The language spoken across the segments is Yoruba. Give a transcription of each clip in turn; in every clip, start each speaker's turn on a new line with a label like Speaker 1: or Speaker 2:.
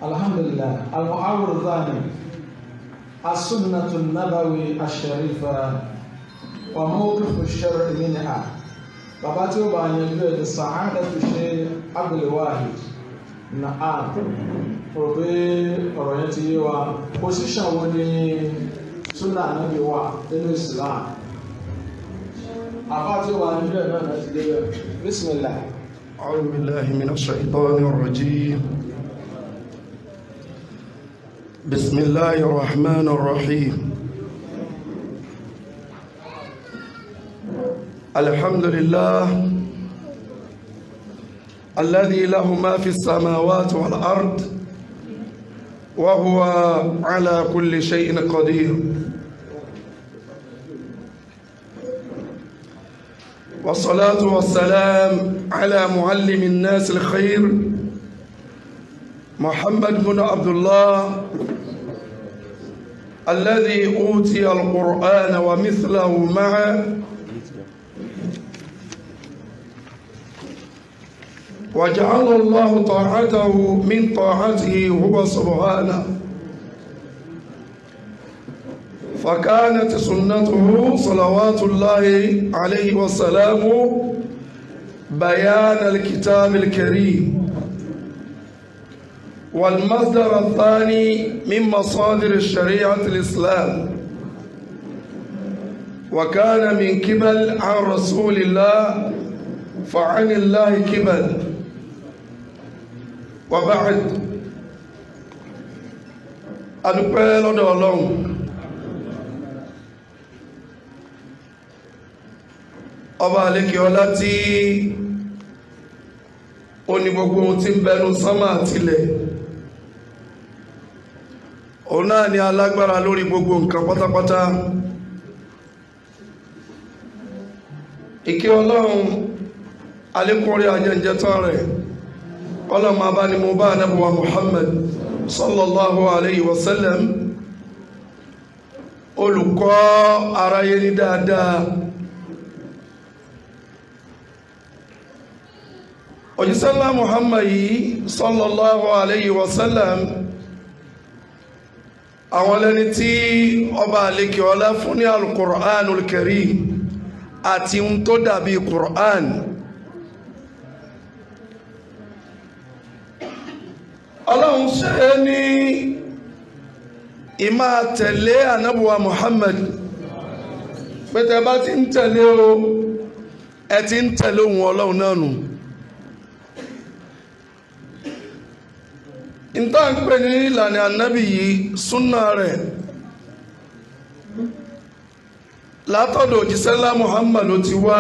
Speaker 1: الحمد لله. المحاور الثاني السنة النبوي الشريفة وموقف الشرع منها. باباتي وبانيجو سعادة الشيخ عبد الواحد نعم ربي أريتي وposition وني سنة النبي nínú Islam. باباتي وبانيجو بسم الله.
Speaker 2: أعوذ بالله من الشيطان الرجيم. بسم الله الرحمن الرحيم. الحمد لله الذي له ما في السماوات والأرض وهو على كل شيء قدير، والصلاة والسلام على معلم الناس الخير محمد بن عبد الله الذي أوتي القرآن ومثله معه، وجعل الله طاعته من طاعته هو سبحانه، فكانت سنته صلوات الله عليه وسلامه بيان الكتاب الكريم، والمصدر الثاني من مصادر الشريعة الإسلام، وكان من قبل عن رسول الله فعن الله قبل. وبعد adúpẹ́ lọ́dọ̀ Ọlọ́run ọba àlékè ọlá tí ó ní gbogbo ohun tí ń bẹnu sánmà àtilẹ̀. òun náà ni alágbára lórí gbogbo nǹkan pátápátá. ìkẹ́ Ọlọ́run àlékún orí ajẹ́jẹ́tán rẹ̀ ọlọ́mọ bá ní mo bá anábùwà Muhammad sallallahu alayhi wa sallam, olùkọ́ aráyé ní dáadáa, òjíṣẹ́lá Muhammad yìí sallallahu alayhi wa sallam, àwọn lẹ́ni tí ọba àlékè ọlá fún ní al-Qur'anul Karim àti ohun tó dàbí Qur'an. Ọlọ́run ṣe ní ìmá tẹ̀lé ànábùwà Muhammad, pẹ́tẹ́ bá ti ń tẹ̀lé o ẹ ti ń tẹ̀lé ohun Ọlọ́run náà nù. ìta ń pè ní ìlànà ànábì yìí súnà rẹ̀ látọ̀dọ̀ òjíṣẹ́lá Muhammad ló ti wá,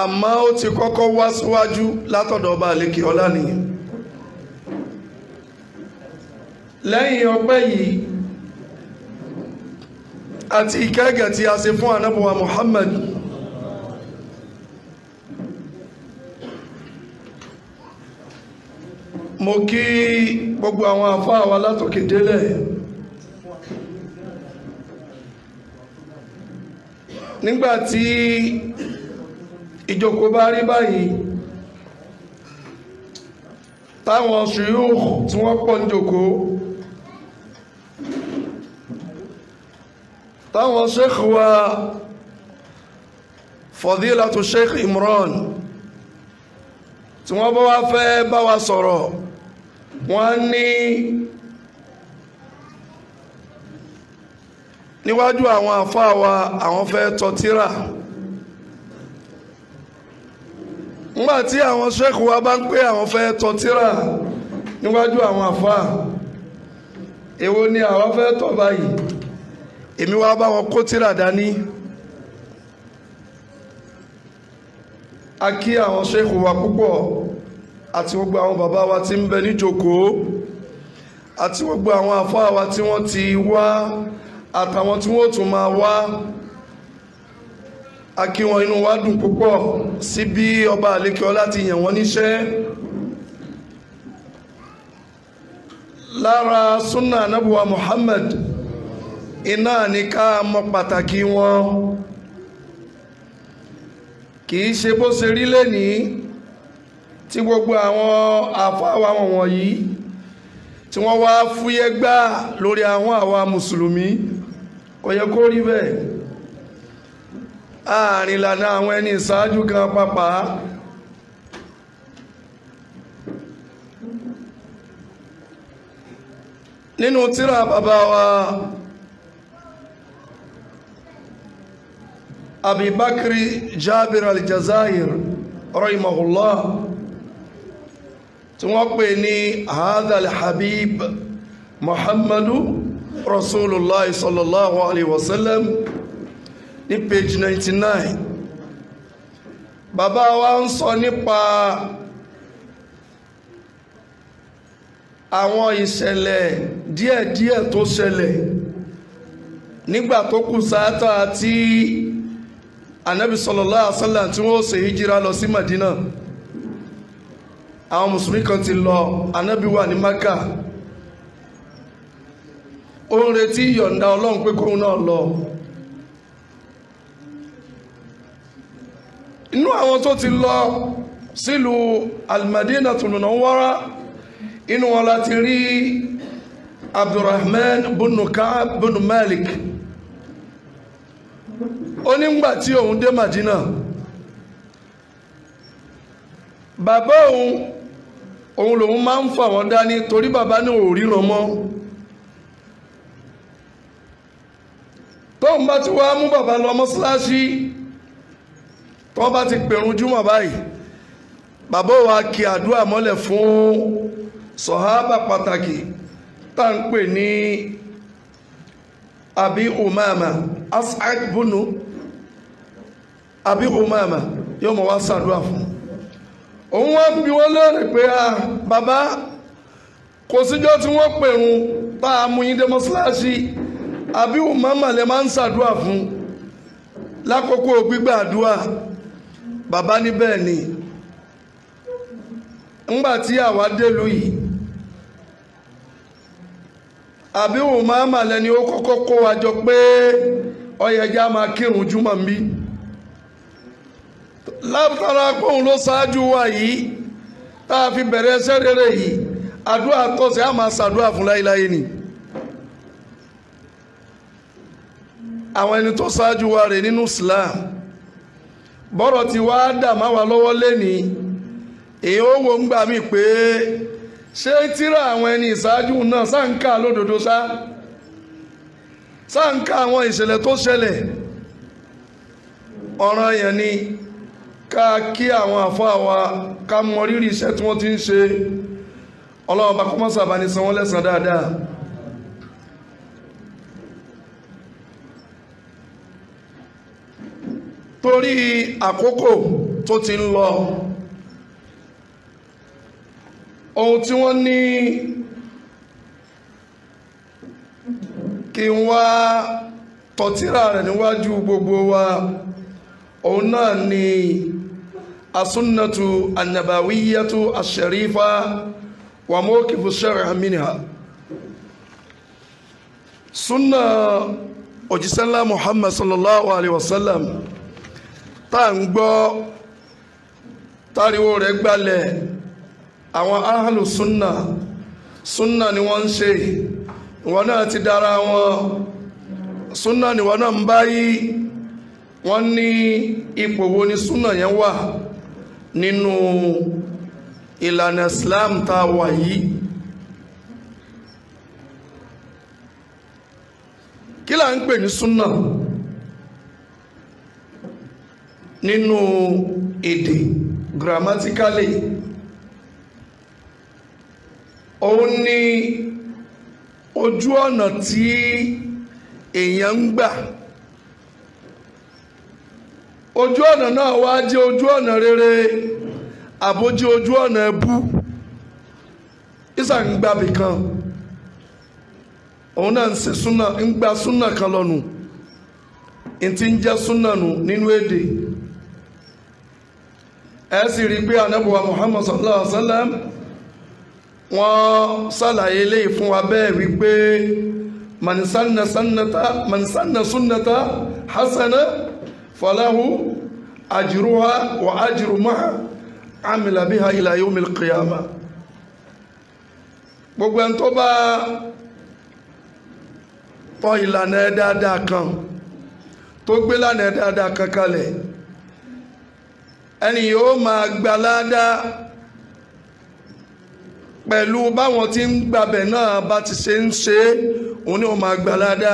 Speaker 2: àmọ́ ó ti kọ́kọ́ wá síwájú látọ̀dọ̀ ọba àlékè ọlá nìyẹn. lẹ́yìn ọpẹ́ yìí àti ìkẹ́gẹ̀ tí a ṣe fún ànábùwà Muhammad, mo kí gbogbo àwọn àfáà wa látòkè délẹ̀. nígbàtí ìjókòó bá rí báyìí táwọn ṣùyúùh tí wọ́n pọ̀ ní jókòó, táwọn sheikh wa fadilatu sheikh Imran tí wọ́n bá wá fẹ́ bá wa sọ̀rọ̀, wọ́n ní níwájú àwọn àfáà wa àwọn fẹ́ tọ́ tírà. nígbàtí àwọn sheikh wa bá ń pé àwọn fẹ́ tọ́ tírà níwájú àwọn àfáà, èwo ni àwọn fẹ́ tọ́ báyìí? èmi wá bá wọn kó tírà dání. a kí àwọn sheikh wa púpọ̀ àti gbogbo àwọn bàbá wa tí ń bẹ níjókòó àti gbogbo àwọn àfáà wa tí wọ́n ti wá àtàwọn tí wọ́n tún máa wá. a kí wọn, inú wa dùn púpọ̀ sí bí ọba àlékè ọlá ti yàn wọ́n níṣẹ́. lára súnà anábùwà Muhammad iná ní ká mọ̀ pàtàkì wọn. kìí ṣe bó ṣe rí lẹ́nìí tí gbogbo àwọn àfáà wa wọ̀nyí tí wọ́n wá fúyẹ́ gbá lórí àwọn àwa mùsùlùmí kò yẹ kó rí bẹ́ẹ̀. àárín ìlànà àwọn ẹni ìṣáájú gan pàápàá nínú tírà bàbá wa Abi Bakri Jabir al-Jazair rahimahullah tí wọ́n pè ní hadha al-habib Muhammadu Rasulullah sallallahu alaihi wasallam ní page 99. bàbá wa ń sọ nípa àwọn ìṣẹ̀lẹ̀ díẹ̀díẹ̀ tó ṣẹlẹ̀ nígbà tó kù sáátà tí Ànábì sallallahu alaihi wasallam tí wọ́n ṣe hijira lọ sí Madina. àwọn mùsùlùmí kan ti lọ, Ànábì wà ní Maka, ó ń retí yọ̀ǹda Ọlọ́run pé kóhun náà lọ. inú àwọn tó ti lọ sílùú Al-Madinatul Munawwara, inú wọn láti rí Abdurrahman bin Ka'b bin Malik. ó nígbà tí òun dé Madina, bàbá òun lòun máa ń fà wọ́n dání torí bàbá ní ò ríran mọ́. tóun bá ti wá mú bàbá lọ mọ́sálásí, tó bá ti pèrún júmọ̀ báyìí, bàbá wa kí àdúrà mọ́lẹ̀ fún sọ̀hábà pàtàkì tá ń pè ní Abi Umama, As'ad bunu Abi Umama, yóò mọ̀ wá ṣàdúrà fún. òun wá bí wọ́n lóòrè pé bàbá, kò síjọ́ tí wọ́n pèrún tá a mú yín dé mọ́sálásí, Abi Umama lè máa ń ṣàdúrà fún lákòókò gbígbà àdúrà. bàbá ní bẹ́ẹ̀ ni. ńgbàtí àwa délùú yìí, Abi Umama lẹni ó kọ́kọ́ kó wa jọ pé ó yẹ ká máa kírun júmọ̀ ń bí. látara pòun ló ṣáájú wa yìí tá a fi bẹ̀rẹ̀ ẹsẹ̀ rere yìí, àdúrà tọ́sẹ̀ á máa ṣàdúrà fún láyéláyé ni. àwọn ẹni tó ṣáájú wa rè nínú Islam, bọ́rọ̀ tí wá dà má wa lọ́wọ́ lẹ́ni, èyí ó wo ń gbà mí pé ṣé tírà àwọn ẹni ìṣáájú náà sáǹkà lódodo sáǹkà àwọn ìṣẹ̀lẹ̀ tó ṣẹlẹ̀. ọ̀ràn yẹn ni ká kí àwọn àfáà wa, ká mọ rírì iṣẹ́ tí wọ́n ti ń ṣe. Ọlọ́run bá kọ́mọ́sà bá ní san wọ́n lẹ́san dáadáa. torí àkókò tó ti ń lọ, ohun tí wọ́n ní kí n wá tọ̀tírà rẹ̀ níwájú gbogbo wa, òun náà ni as-sunnatu an-nabawiyyatu ash-sharifa wa mawqifu ash-shar'i minha. sunna òjíṣẹ́ ńlá Muhammad sallallahu alaihi wasallam tá ń gbọ́ táriwo rẹ̀ gbalẹ̀. àwọn ahlu sunna ni wọ́n ń ṣe, ìwọ náà ti dára wọn. sunna ni wọ́n náà ń báyìí. wọ́n ní ipò wo ni sunna yẹn wà nínú ìlànà Islam tá a wà yìí. kí là ń pè ní sunna nínú èdè grammatically? òun ni ojú ọ̀nà tí èèyàn ń gbà. ojú ọ̀nà náà wá jẹ́ ojú ọ̀nà rere àbójú ojú ọ̀nà ẹbú. ìsà ń gbàbì kan, òun náà ń ṣe súnà, ń gba súnà kan lọ́nu, ìtí ń jẹ́ súnà nù nínú èdè. ẹ sì rí i pé Ànábì wa Muhammad sallallahu alaihi wasallam wọ́n ṣàlàyé léyìí fún wa bẹ́ẹ̀ wípé man sanna sunnata hasana falahu ajruha wa ajru man amila biha ila yawmil qiyamah. gbogbo ẹni tó bá tọ́ ìlànà dáadáa kan tó gbé lànà dáadáa kan kalẹ̀ ẹni yóò máa gbalada pẹ̀lú báwọn tí ń gbàbẹ̀ náà bá ti ṣe ń ṣe òun ni ó máa gbalada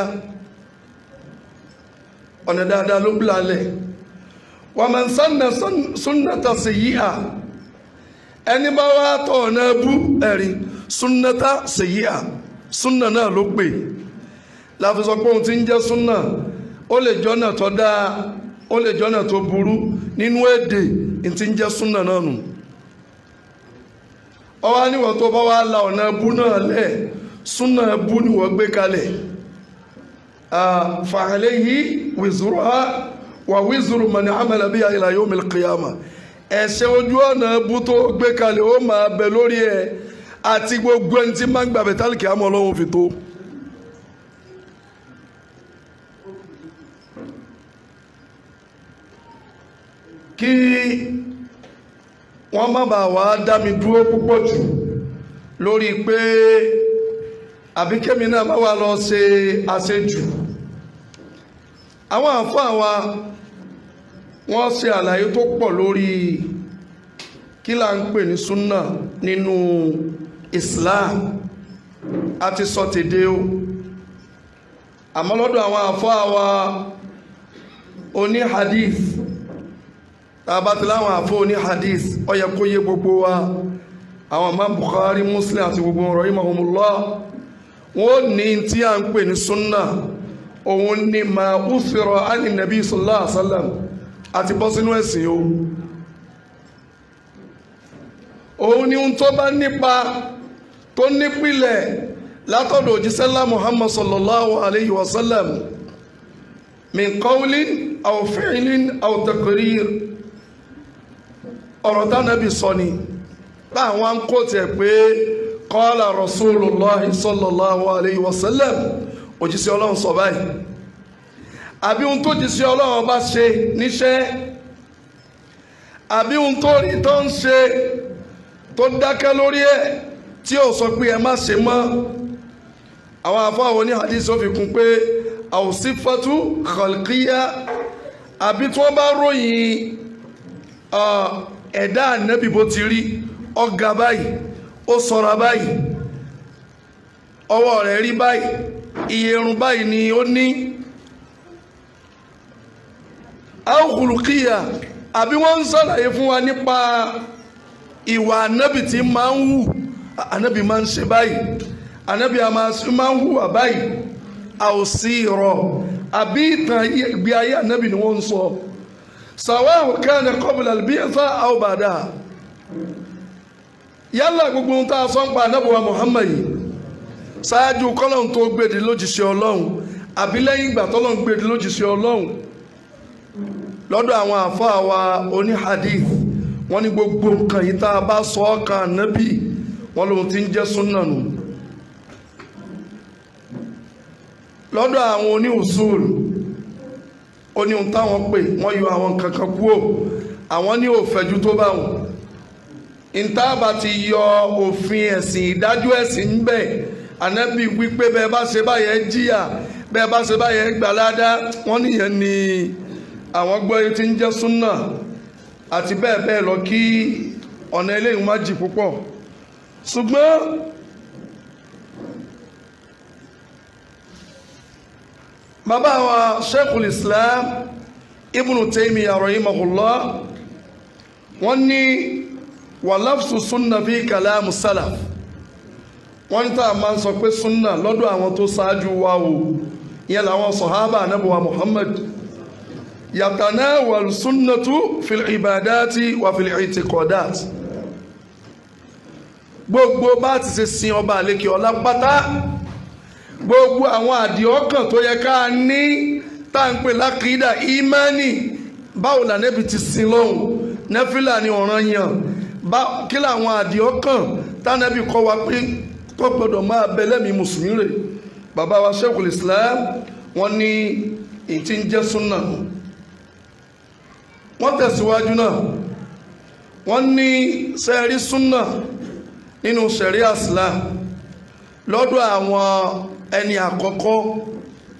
Speaker 2: ọ̀nà dáadáa ló bìlálẹ̀ wa man sanna sunnata sayyi'a ẹni bá wá tọ̀ ọ̀nà bú ẹ̀rí sunnata sayyi'a súnà náà ló pè láti sọ pé ohun tí ń jẹ́ súnà ó lè jọ́nà tó dáa ó lè jọ́nà tó burú nínú èdè tí ń jẹ́ súnà náà nù ọwá níwọ̀n tó bá wá la ọ̀nà bú náà lẹ̀ súnà bú ni wọ́n gbé kalẹ̀ fa alayhi wizruha wa wizru man amala biha ila yawmil qiyamah ẹ̀ṣẹ̀ ojú ọ̀nà bú tó gbé kalẹ̀ ó máa bẹ lórí ẹ̀ àti gbogbo ẹni tí máa ń gbàbẹ̀ tálíkì àmọ́ Ọlọ́run fi tó. kí wọ́n má bàa wá dá mi dúró púpọ̀ jù lórí pé àbíkẹ́mi náà má wà lọ ṣe àṣejù àwọn àfáà wa wọ́n ṣe àlàyé tó pọ̀ lórí kí là ń pè ní súnà nínú Islam àti sọtèdè o àmọ́ lọ́dọ̀ àwọn àfáà wa oní hadith tàbátí láwọn àfọ́ oní hadith ó yẹ kó yé gbogbo wa àwọn Imam Bukhari Muslim àti gbogbo rahimahumullah wọ́n ní tí a ń pè ní súnà òun ni ma uthira ani nabi sallallahu alaihi wasallam àti bọ́ sínú ẹ̀sìn òun ni ohun tó bá nípa tó nípìlẹ̀ látọ̀dọ̀ òjíṣẹ́lá Muhammad sallallahu alaihi wasallam min qawlin aw fi'lin aw taqrir ọ̀rọ̀ tánàbí sọ ni láwọn kò tẹ̀ pé qala Rasulullah sallallahu alaihi wasallam òjíṣẹ́ Ọlọ́run sọ báyìí àbí ohun tó jíṣẹ́ Ọlọ́run bá ṣe níṣẹ́ àbí ohun tó rí tó ń ṣe tó dákẹ́ lórí ẹ̀ tí ó sọ pé ẹ má ṣe mọ́ àwọn àfáwọn ní hadith ó fi kún pé àwòsífàtú khalqiyya àbí tí wọ́n bá ròyìn ẹ̀dá ànábì bó ti rí ọ̀gá báyìí ó sọ̀rọ̀ báyìí ọwọ́ rẹ̀ rí báyìí iye irun báyìí ni ó ní àwòkùlùkìyà àbí wọ́n ń sàlàyé fún wa nípa ìwà ànábì tí máa ń hù ànábì máa ń ṣe báyìí ànábì máa ń hùwà báyìí àwòsí rọ̀ àbí ìtàn ìgbé ayé ànábì ni wọ́n ń sọ sàwáhù kana qabla al-bi'tha aw ba'daha yálà gbogbo ohun tá a sọ ń pa ànábì wa Muhammad yìí ṣáájú kọ́lọ́n tó gbèdé lójíṣẹ́ Ọlọ́run àbí lẹ́yìn ìgbà tọ́lọ́n gbèdé lójíṣẹ́ Ọlọ́run lọ́dọ̀ àwọn àfáà wa oní hadith wọ́n ní gbogbo nǹkan yìí tá a bá sọ ọkàn ànábì wọ́n lóhun tí ń jẹ́ súnà nù lọ́dọ̀ àwọn oní usul oní ohun táwọn pè wọ́n yọ àwọn nǹkan kan kúrò àwọn ní òfẹ́jú tó bá wọn ìtaàbà ti yọ òfin ẹ̀sìn ìdájọ́ ẹ̀sìn ń bẹ ànábì wípé bẹ́ẹ̀ bá ṣe báyẹn jìyà bẹ́ẹ̀ bá ṣe báyẹn gbàládá wọ́n nìyẹn ni àwọn gbọ́ yìí ti ń jẹ́ súnà àti bẹ́ẹ̀ bẹ́ẹ̀ lọ kí ọ̀nà eléyìí má jì púpọ̀ ṣùgbọ́n bàbá wa Sheikhul Islam Ibn Taymiyyah rahimahullah wọ́n ní wa lafzu súnà fi kalamu salaf wọ́n ní tá a máa ń sọ pé súnà lọ́dọ̀ àwọn tó ṣáájú wa o ìyẹn làwọn sọ̀hábà ànábì wa Muhammad yatanawal sunnatu fil ibadati wa fil i'tiqadat gbogbo bá ti ṣe sin ọba àlékè ọlá pátá gbogbo àwọn àdìọ́kàn tó yẹ ká ní tá ń pè lákìídà ìmánì báwo là nẹ́bi ti sin lọ́hùn nẹ́fìlà ni ọ̀ranyàn kí làwọn àdìọ́kàn tánẹ́bì kọ́ wa pé tó gbọdọ̀ máa bẹ lẹ́mìí mùsùlùmí rẹ̀ bàbá wa Sheikhul Islam wọ́n ní ìtí ń jẹ́ súnà wọ́n tẹ̀síwájú náà wọ́n ní sẹ́ẹ̀rí súnà nínú ṣẹ̀ríà Islam lọ́dọ̀ àwọn ẹni àkọ́kọ́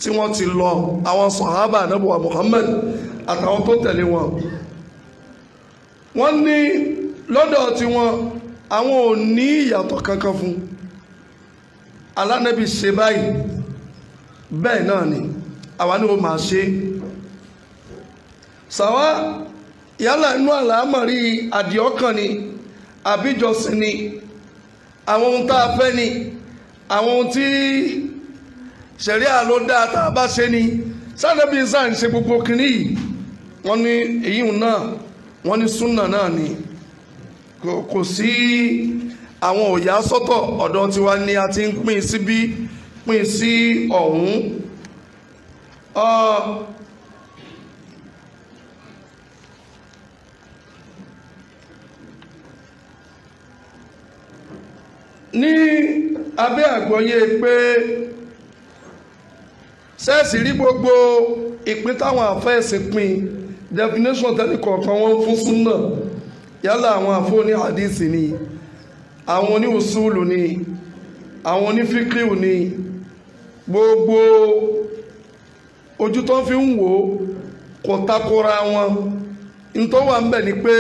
Speaker 2: tí wọ́n ti lọ, àwọn sàhábà Ànábì wa Muhammad àtàwọn tó tẹ̀lé wọn. Wọ́n ní lọ́dọ̀ tí wọn àwọn ò ní ìyàtọ̀ kankan fún alánàbí ṣe báyìí bẹ́ẹ̀ náà ni àwa ni ó máa ṣe sàwá yálà inú àlámọ̀rí àdìọ́kàn ni àbíjọsìn ni àwọn ohun tá a fẹ́ ni àwọn ohun tí ṣẹ̀ríà ló dáa tá a bá ṣe ni sànàbí sáà ń ṣe gbogbo kìíní yìí wọ́n ní èyí náà wọ́n ní súnà náà ni kò sí àwọn òyà sọ́tọ̀ ọ̀dọ̀ tiwa ni a ti ń pín síbí pín sí ọ̀hún. ní abẹ́ àgbọ́yé pé sẹ́ẹ̀sì rí gbogbo ìpín táwọn àfẹ́ẹ̀sìn pín definition tẹ́lẹ̀ kọ̀ọ̀kan wọ́n fún súnà yálà àwọn àfóní hadisi ni àwọn oní usulu ni àwọn oní fíkíù ni gbogbo ojú tó fi ń wò kò takora wọn n tó wà ń bẹ̀ ni pé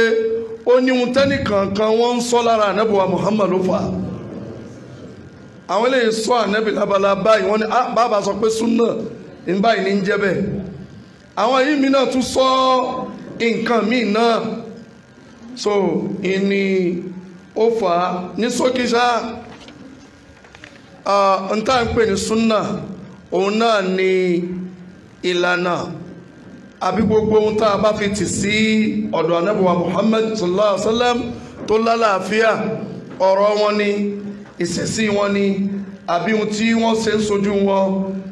Speaker 2: ó ní ohun tẹ́nìkankan wọ́n ń sọ lára ànábì wa Muhammadu fa àwọn eléyìí sọ ànábì lábala báyìí wọ́n ní bàbá sọ pé súnà ní báyìí ní ń jẹ́ bẹ́ẹ̀ àwọn yìí mi náà tún sọ nǹkan míì náà so ìní ó fà á ní sókíṣá n tá à ń pè ní súnà òun náà ni ìlànà àbí gbogbo ohun tá a bá fi tì sí ọ̀dọ̀ ànábì wa Muhammad sallallahu alaihi wa sallam tó lálàáfíà ọ̀rọ̀ wọn ni ìṣesí wọn ni àbí ohun tí wọ́n ṣe ń sojú wọn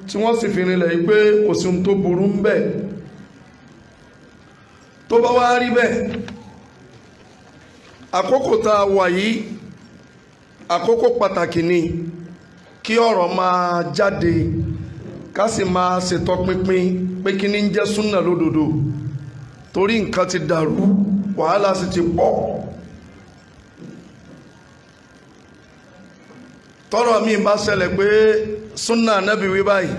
Speaker 2: tí wọ́n sì fi rinlẹ̀ yìí pé kò sí ohun tó burú ń bẹ̀ tó bá wá rí bẹ́ẹ̀ àkókò tá a wà yìí àkókò pàtàkì ni kí ọ̀rọ̀ máa jáde ká sì máa ṣètọpinpin pé kí ni ń jẹ́ súnà lódodo torí nǹkan ti dàrú wàhálà sì ti pọ̀ tọ́rọ̀ mi bá ṣẹlẹ̀ pé súnà Ànábì wí báyìí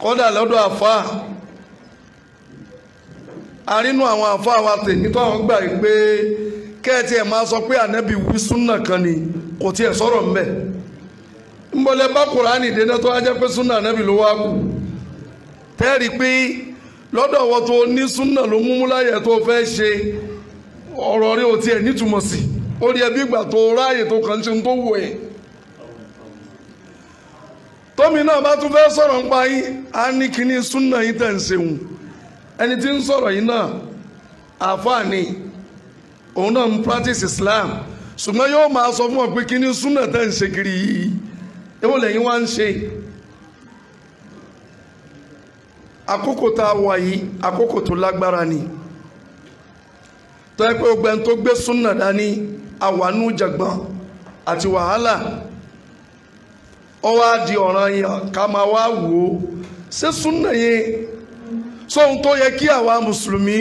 Speaker 2: kódà lọ́dọ̀ àfáà arínú àwọn àfáà wa tèmi tó àwọn gbà pé kẹ́ẹ̀tì ẹ̀ máa sọ pé Ànábì wí súnà kan ni kò tiẹ̀ sọ̀rọ̀ mbẹ̀ nbọ̀lẹ̀ bá Kùránì dénà tó wá jẹ́ pé súnà Ànábì ló wá kù tẹ́rì pé lọ́dọ̀ wọ́n tó ní súnà ló múmú láyẹ̀ tó fẹ́ ṣe ọ̀rọ̀ rí o tiẹ̀ nítumọ̀ sí ó rí ẹbí ìgbà tó ráàyè tó kàn ṣe tó wù ẹ́ tómi náà bá tún fẹ́ sọ̀rọ̀ nípa yín á ní kíní súnà yín tẹ̀ ń ṣeun ẹni tí ń sọ̀rọ̀ yìí náà àfáà ni òun náà ń practice Islam ṣùgbọ́n yóò máa sọ fún ọ pé kíní súnà tẹ̀ ń ṣe kiri yìí èwo lẹ́yìn wá ń ṣe àkókò tá a wà yìí àkókò tó lágbára ni tó yẹ pé ọgbẹ́ni tó gbé súnà dání àwánú jàgbọ́n àti wàhálà ó wá di ọ̀ràn yẹn ká máa wá wò ó ṣé súnà yẹn sóhun tó yẹ kí àwa mùsùlùmí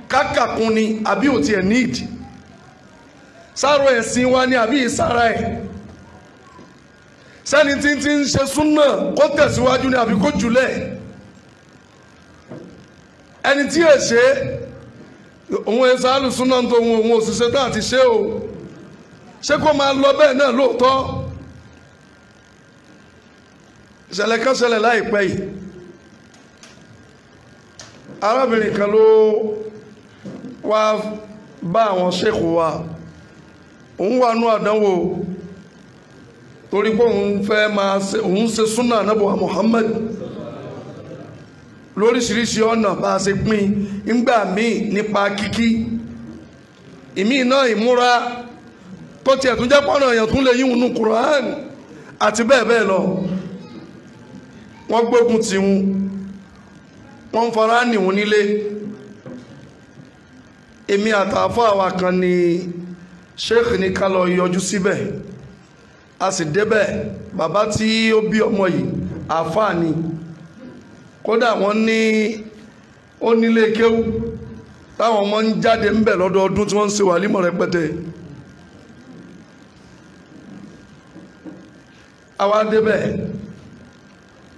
Speaker 2: kákàkún ni àbí ò tiẹ̀ níìdì sáró ẹ̀sìn wa ni àbí ìsára ẹ̀ sẹ́ni tí ń ṣe súnà kó tẹ̀síwájú ni àbí kó jùlẹ̀ ẹni tí ẹ̀ ṣe òun ẹ̀ sáàlù súnà tó òun òṣìṣẹ́ tó àti ṣe o ṣé kó máa lọ bẹ́ẹ̀ náà lóòótọ́ ìṣẹ̀lẹ̀ kan ṣẹlẹ̀ láìpẹ́ yìí arábìnrin kan ló wá bá àwọn ṣéèkù wa òun wà nú àdánwò torí pé òun fẹ́ máa ṣe òun ṣe súnà Ànábì wa Muhammad lóríṣiríṣi ọ̀nà bá a ṣe pín ńgbà míì nípa kíkí ìmí náà ìmúra tó tiẹ̀ tún jẹ́ pọ́nà èèyàn tún lè yíwùn nù Quran àti bẹ́ẹ̀ bẹ́ẹ̀ lọ wọ́n gbógun ti wọn wọ́n ń fara nìwọ̀n nílé èmi àtàfọ́ àwa kan ni sheikh ní ká lọ yọjú síbẹ̀ a sì débẹ̀ bàbá tí ó bí ọmọ yìí àfáà ni kódà wọ́n ní ó nílé kéwú táwọn ọmọ ń jáde ń bẹ̀ lọ́dọọdún tí wọ́n ń ṣe wàlímọ̀ rẹpẹtẹ àwa débẹ̀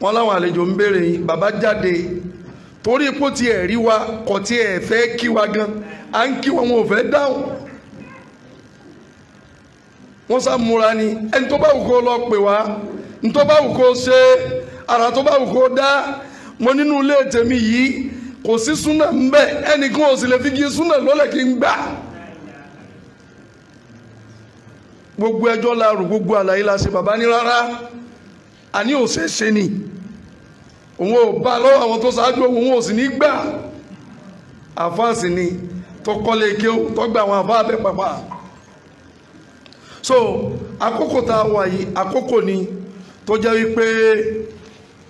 Speaker 2: wọ́n láwọn àlejò ń béèrè yìí bàbá jáde torí ipò tí ẹ̀ rí wa kò tí ẹ̀ fẹ́ kí wa gan à ń kí wọn ò fẹ́ dáhùn wọ́n sá múra ni ẹni tó bá wù kó lọ pè wá ní tó bá wù kó ṣe ara tó bá wù kó dá mo nínú ilé tèmi yìí kò sí súnà ń bẹ ẹnìkan ò sì lè fi kí súnà lọ́lẹ̀ kí n gbà gbogbo ẹjọ́ la rò gbogbo àlàyé la ṣe bàbá ní rárá àní ò ṣe é ṣe ni òun ò bá lọ́wọ́ àwọn tó ṣáájú òun ò sì ní gbà àfáàsì ni tó kọ́lé kéwú tó gba àwọn àfáà bẹ́ pàpà so àkókò tá a wà yìí àkókò ni tó jẹ́ wípé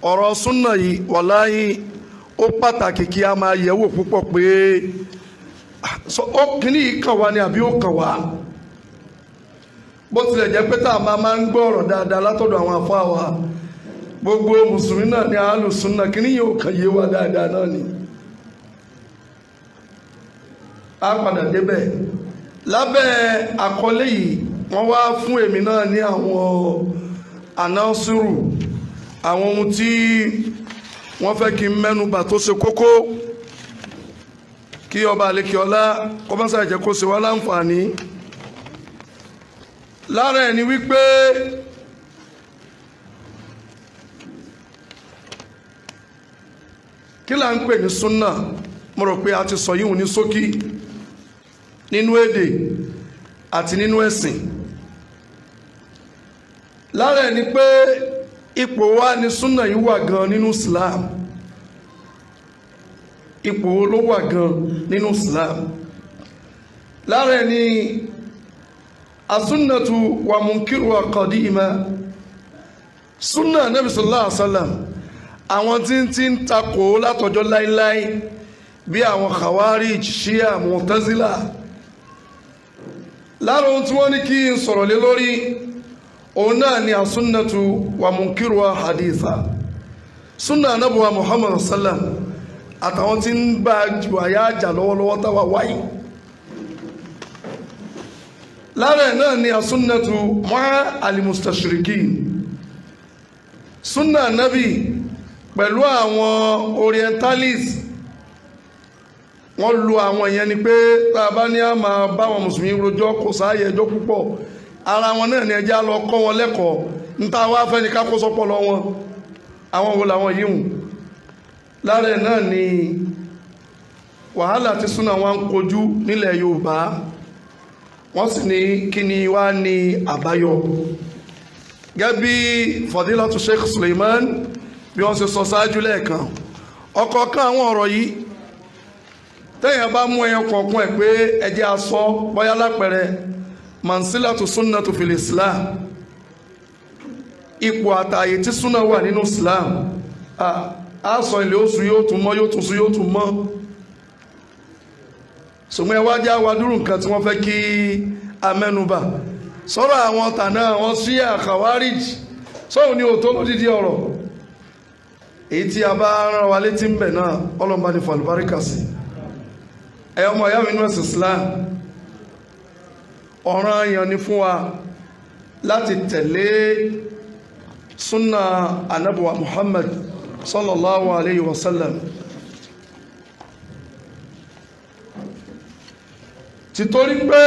Speaker 2: ọ̀rọ̀ súnà yìí wàláyé ó pàtàkì kí a máa yẹ̀wò púpọ̀ pé ó kíní yìí kàn wá ni àbí ó kàn wá bó tilẹ̀ jẹ́ pé tá a máa ń gbọ́ ọ̀rọ̀ dáadáa látọ̀dọ̀ àwọn àfáà wa gbogbo mùsùlùmí náà ní alùsùnà kíní yìí ó kàn yé wa dáadáa náà ni a padà débẹ̀ lábẹ́ àkọlé yìí wọ́n wá fún èmi náà ní àwọn anásùrù àwọn ohun tí wọ́n fẹ́ kí n mẹ́nubà tó ṣe kókó kí ọba àlekíọlá kọ́mọ́sá ìjẹ́ kó ṣe wá láǹfààní lára ẹni wípé kí là ń pè ní súnà mo rò pé a ti sọ yíhun ní ṣókí nínú èdè àti nínú ẹ̀sìn lára ẹni pé ipò wa ni súnà yìí wà gan nínú Islam ipò wo ló wà gan nínú Islam lára ẹni asúnnàtù wà munkiru qadima súnà Nabi sallallahu alaihi wasallam àwọn tí ń takò látọjọ́ láíláí bí àwọn Khawarij Shia Mu'tazila lára ohun tí wọ́n ní kí n sọ̀rọ̀ lé lórí òun náà ni asúnnàtù wà munkiru haditha súnà anábùwà Muhammad sallam àtàwọn tí ń bá jù àyà àjà lọ́wọ́lọ́wọ́ táwà wáyé lára ẹ̀ náà ni asúnnàtù ma'a al-mustashrikin súnà nábì pẹ̀lú àwọn orientalist wọ́n lu àwọn èèyàn ni pé tá a bá ní a máa bá wọn mùsùlùmí rojọ́ kò sáàyè ẹjọ́ púpọ̀ ara wọn náà ni ẹjá lọ kọ́ wọn lẹ́kọ̀ọ́ níta wá fẹ́ ni ká kó sọ́pọ̀ lọ wọn àwọn wo làwọn yìí hùn lára ẹ̀ náà ni wàhálà tí súnà wọn ń kojú nílẹ̀ Yorùbá wọ́n sì ní kí ni wá ní àbáyọ gẹ́gẹ́ bí Fadilatu Sheikh Suleiman bí wọ́n ṣe sọ ṣáájú lẹ́ẹ̀kan ọ̀kọ̀ọ̀kan àwọn ọ̀rọ̀ yìí tẹ́yìn bá mú ẹyọ kọ̀ọ̀kan ẹ̀ pé ẹjẹ́ asọ́ bọ́yá lápẹẹrẹ mansilatu sunnatu fil Islam ipò àtàyè tí súnà wà nínú Islam a sọ ilé oṣù yóò tún mọ́ yóò tún sún yóò tún mọ́ ṣùgbọ́n ẹ wá já wa dúró nǹkan tí wọ́n fẹ́ kí amẹ́nubà sọ̀rọ̀ àwọn tànà àwọn Shia Khawarij sọ́hùn ní òtó lódìdí ọ̀rọ̀ èyí tí a bá rán wa létí ń bẹ̀ náà ọlọ́mbà ní fàlùbáríkà sí ẹ ọmọ ìyá mi nínú ẹ̀sìn Islam ọ̀ràn èèyàn ni fún wa láti tẹ̀lé súnà anábùwà Muhammad sallallahu alayhi wa sallam títorí pé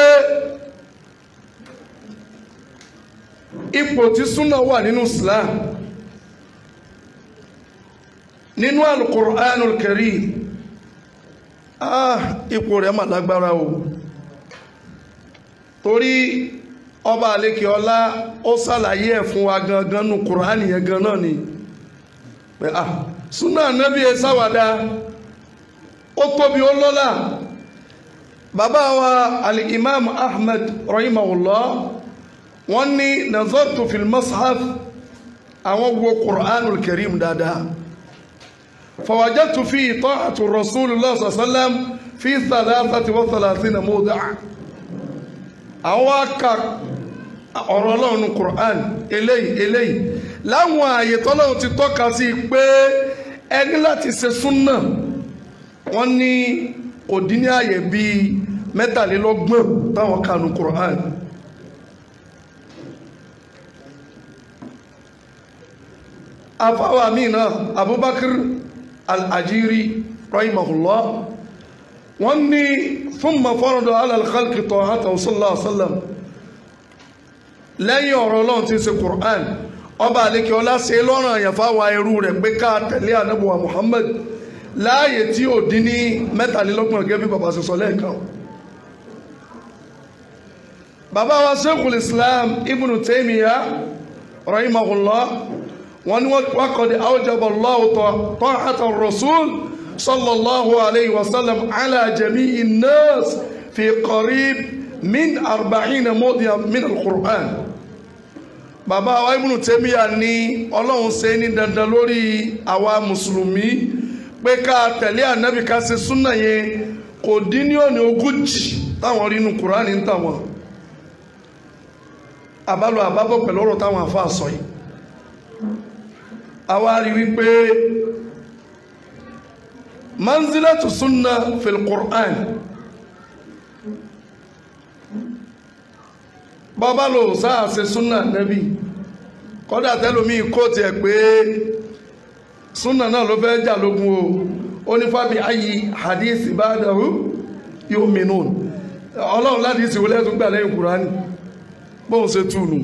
Speaker 2: ipò tí súnà wà nínú Islam nínú al-Qur'anul Karim ipò rẹ̀ mà lágbára o torí ọba àlékè ọlá ó ṣàlàyé ẹ̀ fún wa gangan nù Kùránì yẹn gan náà ni pé súnà nábì ẹ sáwàdá ó tóbi ó lọ́lá bàbá wa al-Imam Ahmad rahimahullah wọ́n ní nazartu fil mushaf àwọn wo Qur'anul Karim dáadáa fawajadtu fi ta'atu Rasulullah sallallahu alaihi wasallam fi 33 mawdi'a àwọn aka ọ̀rọ̀ Ọlọ́run ní Qur'an eléyìí láwọn ààyè tọ́lọ́run ti tọ́ka sí pé ẹni láti ṣe súnnà wọ́n ní kò dín ní ààyè bíi 23 táwọn kanu Qur'an afáwà míì Abubakar al-Ajiri rahimahullah wọ́n ní thumma farada ala al-khalqi ta'atahu sallallahu alaihi wasallam lẹ́yìn ọ̀rọ̀ Ọlọ́run tí ń ṣe Qur'an ọba àlékè ọlá ṣe lọ́rùn àyànfáwà ẹrú rẹ̀ pé ká tẹ̀lé Ànábì wa Muhammad láàyè tí ò dín ní 23 gẹ́gẹ́ bí bàbá ṣe sọ lẹ́ẹ̀kan. bàbá wa Sheikhul Islam Ibn Taymiyyah rahimahullah wọ́n ní waqad awjaba Allahu ta'ata ar-rasul sallallahu alayhi wa sallam ala jami'i an-nas fi qarib min 40 mawdi'an min al-Qur'an. bàbá wa Ibn Taymiyyah ní Ọlọ́run ṣe ní dandan lórí àwa mùsùlùmí pé ká tẹ̀lé ànábì ká ṣe súnà yẹn kò dín ní ọ̀nà 40 táwọn rí inú Kùránì ń tàwọn àbálò àbábọ̀ pẹ̀lú ọ̀rọ̀ táwọn àfáà sọ yìí. àwa rí wípé manzilatu súnà fil Qur'an bàbá lò sáà ṣe súnà nẹ́bí kọ́dà tẹ́lómi kóòtù ẹ̀ pé súnà náà ló fẹ́ jà lógun ó ní fábí ayé hadith ba'dahu yu'minun Ọlọ́run láti ìsìnkú lẹ́tún gbà lẹ́yìn Kùránì bóun ṣe túnù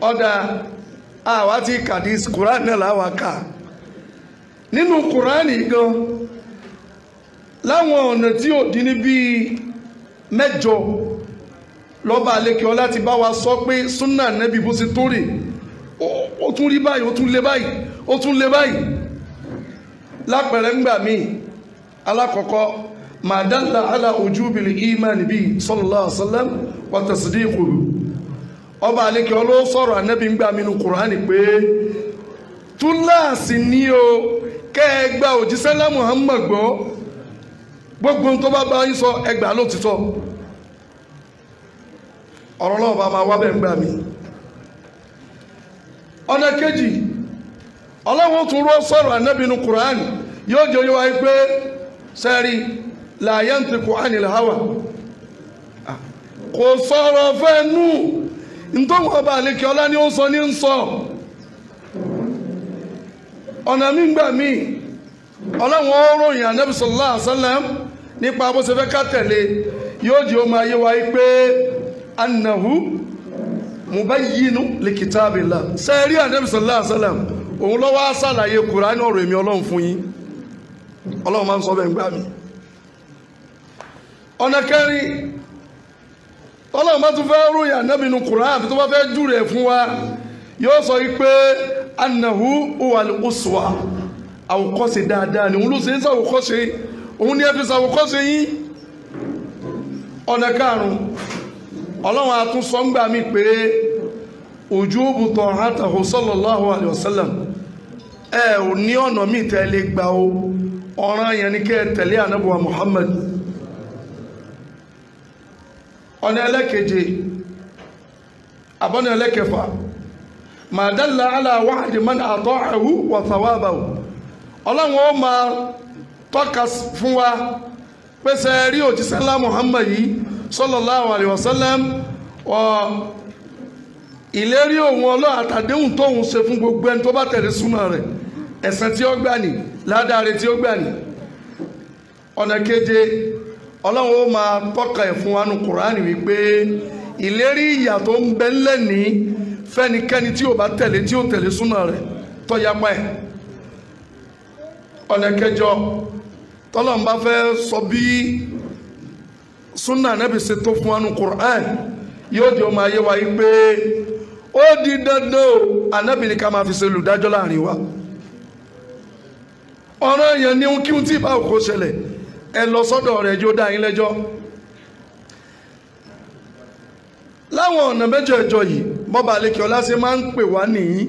Speaker 2: ọ̀dà àwa ti kàdí Kùránì náà láwà ká nínú Kùránì gan láwọn ọ̀nà tí ò dín ní bíi 8 lọ́ba àlékè ọlá ti bá wa sọ pé súnà nẹ́bí bó ṣe tó rè ó tún rí báyìí ó tún lé báyìí ó tún lé báyìí lápẹẹrẹ ńgbà míì alákọ̀ọ́kọ́ ma dalla ala wujubil iman bi sallallahu alaihi wasallam wa tasdiquhu ọba àlékè ọlọ́ sọ̀rọ̀ ànábì ńgbà mínú Kùránì pé túláàsì ní o kẹ́ẹ̀gbà òjíṣẹ́lá Muhammad gbọ́ gbogbo tó bá bá yín sọ ẹgbà lótìtọ́ ọ̀rọ̀ náà bá máa wá bẹ́ẹ̀ ńgbà míì. ọ̀nà kejì Ọlọ́run tún rọ́ sọ̀rọ̀ ànábì nínú Kùránì yóò jẹ́ yíwá pé sẹ́rí la yantiqu anil hawa kò sọ̀rọ̀ fẹ́ nù nítorí ọba àlékè ọlá ni ó sọ ní ń sọ. ọ̀nà mígbà míì Ọlọ́run ó ròyìn ànábì sallallahu alaihi wasallam nípa bó ṣe fẹ́ ká tẹ̀lé yóò jẹ́ ó máa yíwá pé annahu mubayyinu li kitabillah sẹ́rí ànábì sallallahu alaihi wasallam òun ló wá ṣàlàyé Kùránì ọ̀rọ̀ èmi Ọlọ́run fún yín Ọlọ́run máa ń sọ bẹ́ẹ̀ gbà mí. ọ̀nà kẹrin Ọlọ́run bá tún fẹ́ ròyìn ànábì nínú Kùránì tó bá fẹ́ jù rẹ̀ fún wa yóò sọ pé annahu huwal uswa àwòkọ́ṣe dáadáa ni òun ló ṣe ń ṣàwòkọ́ṣe òun ní ẹ fi ṣàwòkọ́ṣe yín. ọ̀nà karùn-ún Ọlọ́run àtúnsọ ń gbà mí pé ujubu ta'atahu sallallahu alaihi wasallam ò ní ọ̀nà míì tẹ́lẹ̀ gbà ó ọ̀ràn yẹn ni kẹ́ tẹ̀lé ànábì wa Muhammad. ọ̀nà ẹlẹ́keje àbọ̀nà ẹlẹ́kẹfà ma dalla ala wa'di man ata'ahu wa thawabahu Ọlọ́run ó máa tọ́ka fún wa pèsè rí òjíṣẹ́ ńlá Muhammad yìí sallallahu alaihi wasallam ìlérí òun Ọlọ́run àtàdéhùn tóun ṣe fún gbogbo ẹni tó bá tẹ̀lé súnà rẹ̀ ẹ̀san tí ó gbà ní ládàá tí ó gbà ní. ọ̀nà keje Ọlọ́run ó máa tọ́ka ẹ̀ fún wa nínú Kùránì wípé ìlérí ìyà tó ń bẹ ńlẹ̀ ní fẹ́nikẹ́ni tí ó bá tẹ̀lé tí ó tẹ̀lé súnà rẹ̀ tó yapa ẹ̀. ọ̀nà kẹjọ tọ́lọ́run bá fẹ́ sọ bí súnà Nábì ṣe tó fún wa nínú Kùránì yóò di ọmọ ayé wa yìí pé ó di dandan o Ànábì ní ká máa fi ṣe olùdájọ́ láàrin wa. ọ̀ràn yẹn ni kí n tí bá òkú ṣẹlẹ̀ ẹ lọ sọ́dọ̀ rẹ̀ yóò dá yín lẹ́jọ́. láwọn ọ̀nà mẹ́jọ yìí bọ́ba àlékè ọlá ṣe máa ń pè wá nìyí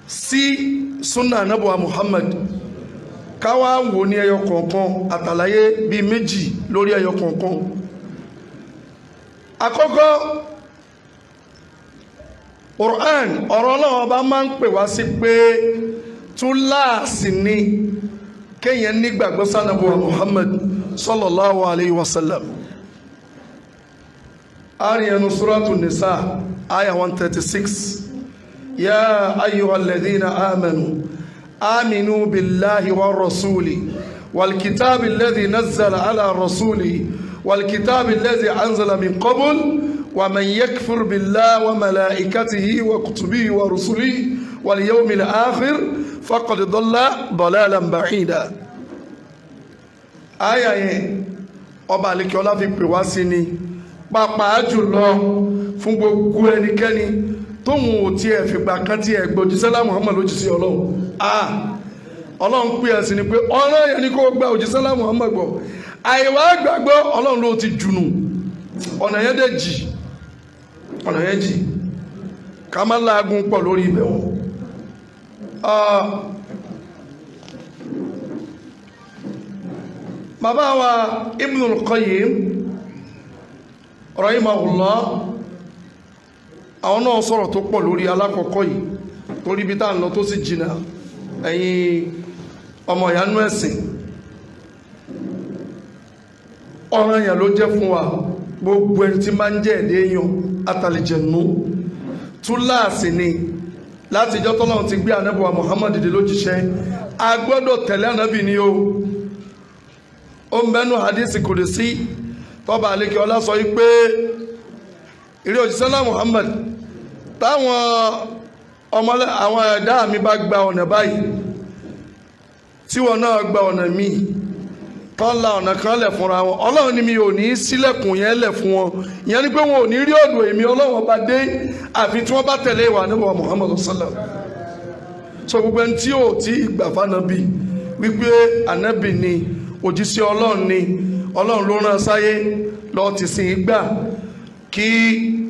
Speaker 2: sí súnà Ànábì wa Muhammad káwá wò ní ẹyọ kọ̀ọ̀kan àtàlàyé bíi méjì lórí ẹyọ kọ̀ọ̀kan. àkọ́kọ́ Qur'an ọ̀rọ̀ Ọlọ́run ọba máa ń pè wá sí pé túláàsì ni kéèyàn nígbàgbọ́ sànábì wa Muhammad sallallahu alayhi wa sallam. àárín ẹnu suratu Nisa aya 136 يا أيها الذين آمنوا آمنوا بالله والرسول والكتاب الذي نزل على رسوله والكتاب الذي أنزل من قبل ومن يكفر بالله وملائكته وكتبه ورسله واليوم الآخر فقد ضل ضلالا بعيدا. آية ọba àlekè ọlá fi pè wá sí ni pàápàá jùlọ fún gbogbo ẹnikẹ́ni tóun ò tiẹ̀ fìgbà kan tiẹ̀ gbọ́ òjíṣẹ́ Muhammad lójíṣẹ́ Ọlọ́run. Ọlọ́run pè ẹ́ sí ni pé ọ̀rọ̀ yẹn ni kó gba òjíṣẹ́ Muhammad gbọ́. Àìwá gbàgbọ́ Ọlọ́run ló ti jùnù ọ̀nà yẹn dẹ̀ jì ọ̀nà yẹn jì ká má láàgùn pọ̀ lórí ibẹ̀ wọn. bàbá wa Ibnul Qayyim rahimahullah àwọn náà sọ̀rọ̀ tó pọ̀ lórí alákọ̀ọ́kọ́ yìí torí bí tá à ń lọ tó sì jìnnà ẹ̀yin ọmọ ìyanu ẹ̀sìn. ọ̀ràn yẹn ló jẹ́ fún wa gbogbo ẹni tí máa ń jẹ́ ẹ̀dẹ́ èèyàn àtàlẹ̀jẹ̀nú túláàsì ni láti ìjọ́ tọ́lọ́run ti gbé ànábì wa Muhammad dìde lójíṣẹ́ a gbọ́dọ̀ tẹ̀lé ànábì ni o. ó ń bẹ́nu hadisi kùdùsí tọ́ba àlekè ọlá sọ yìí pé ìrẹ́ òjíṣẹ́ náà Muhammad táwọn àwọn ẹ̀dá mi bá gba ọ̀nà báyìí tí wọn náà gba ọ̀nà míì tán la ọ̀nà kan lẹ̀ fúnra wọn Ọlọ́run ni mi ò ní sílẹ̀kùn yẹn lẹ̀ fún wọn ìyẹn ni pé wọn ò ní rí ọ̀dọ̀ èmi Ọlọ́run ọba dé àfi tí wọ́n bá tẹ̀lé ìwà ànábì wa Muhammad sallam. so gbogbo ẹni tí ò tí ìgbà fánábì wípé ànábì ni òjíṣẹ́ Ọlọ́run ni Ọlọ́run ló rán sáyé lọ ti sin ìgbà kí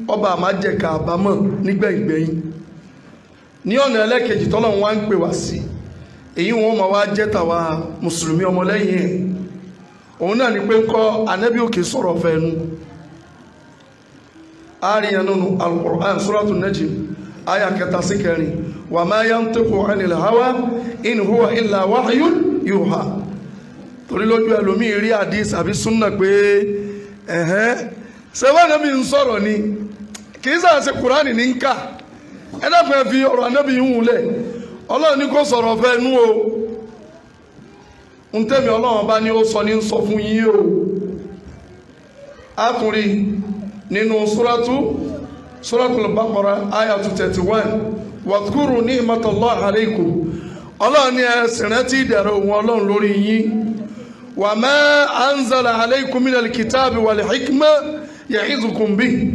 Speaker 2: ọba àmájẹ̀ka àbámọ̀ nígbẹ̀yìngbẹ̀yìn. ní ọ̀nà ẹlẹ́kejì tọ́lọ́run wá ń pè wá sí èyí wọn máa wá jẹ́ tàwa mùsùlùmí ọmọlẹ́yìn ẹ̀ òun náà ni pé ń kọ́ ànábì òkè sọ̀rọ̀ fẹ́nu. àríyàn nínú Al-Qur'an Suratul Najm àyà 3-4 wa ma yantiqu 'anil hawa in huwa illa wahyun yuha. torí lójú ẹlòmíì rí hadith àbí súnà pé sẹ́wọ́n ànábì ń sọ̀rọ̀ ni kì í sàṣẹ Kùránì ní ń kà ẹ dáfẹ́ fi ọ̀rọ̀ ànábì ń wulẹ̀ Ọlọ́run ní kò sọ̀rọ̀ fẹ́ nú o ń tẹ́mi Ọlọ́run bá ní ó sọ ní ń sọ fún yín o. akùnrin nínú Suratul Baqara ayah 31 wadhkuru ni'matallahi alaykum Ọlọ́run ní ẹ sì rántí ìdẹ̀ra òun Ọlọ́run lórí yín. wa ma anzala alaykum minal kitabi wal hikma ya'izukum bihi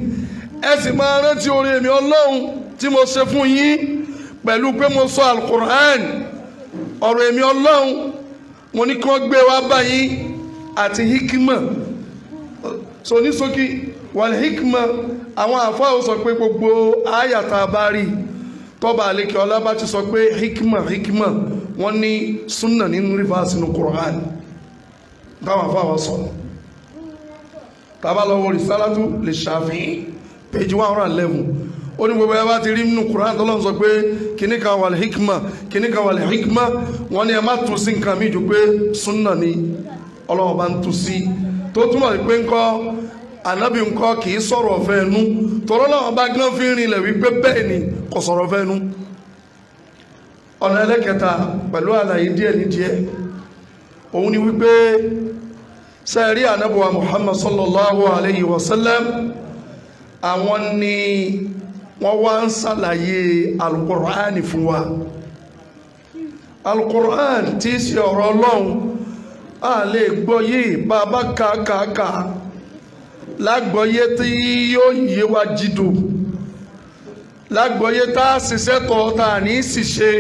Speaker 2: ẹ sì máa rántí orí èmi Ọlọ́run tí mo ṣe fún yín pẹ̀lú pé mo sọ Al-Qur'an ọ̀rọ̀ èmi Ọlọ́run mo ní kí wọ́n gbé wá báyìí àti hikma. so ní ṣókí wal hikma àwọn àfáà sọ pé gbogbo àyàtà bá rí tọ́ba àlekè ọlá bá ti sọ pé hikma wọ́n ní súnà nínú rìfáàsì nínú Qur'an táwọn àfáà wọ́n sọ. tàbá lọ́wọ́ Risalatu li Shafi'i page 111 ó ní gbogbo ẹ bá ti rí nínú Qur'an tó lọ́n sọ pé kíní kan wal hikma wọ́n ní ẹ má tún sí nǹkan mi jù pé súnà ni Ọlọ́run bá ń tún sí tó túmọ̀ sí pé ńkọ́ ànábì ńkọ́ kì í sọ̀rọ̀ ọ̀fẹ́ ẹnu tọ́rọ́ Ọlọ́run bá gán fi rinlẹ̀ wípé bẹ́ẹ̀ ni kò sọ̀rọ̀ ọ̀fẹ́ ẹnu. ọ̀nà ẹlẹ́kẹta pẹ̀lú àlàyé díẹ̀ ní díẹ̀ òun ni wípé sẹ́ẹ̀rí ànábì wa Muhammad sallallahu alayhi wa sallam àwọn ni wọ́n wá ń ṣàlàyé Al-Qur'an fún wa. Al-Qur'an tí í ṣe ọ̀rọ̀ Ọlọ́run a lè gbọ́yé bàbá kàkàkà lágbọ́yé tí yóò yé wa jìdò lágbọ́yé tá a ṣiṣẹ́ tọ́ ta ní ṣiṣẹ́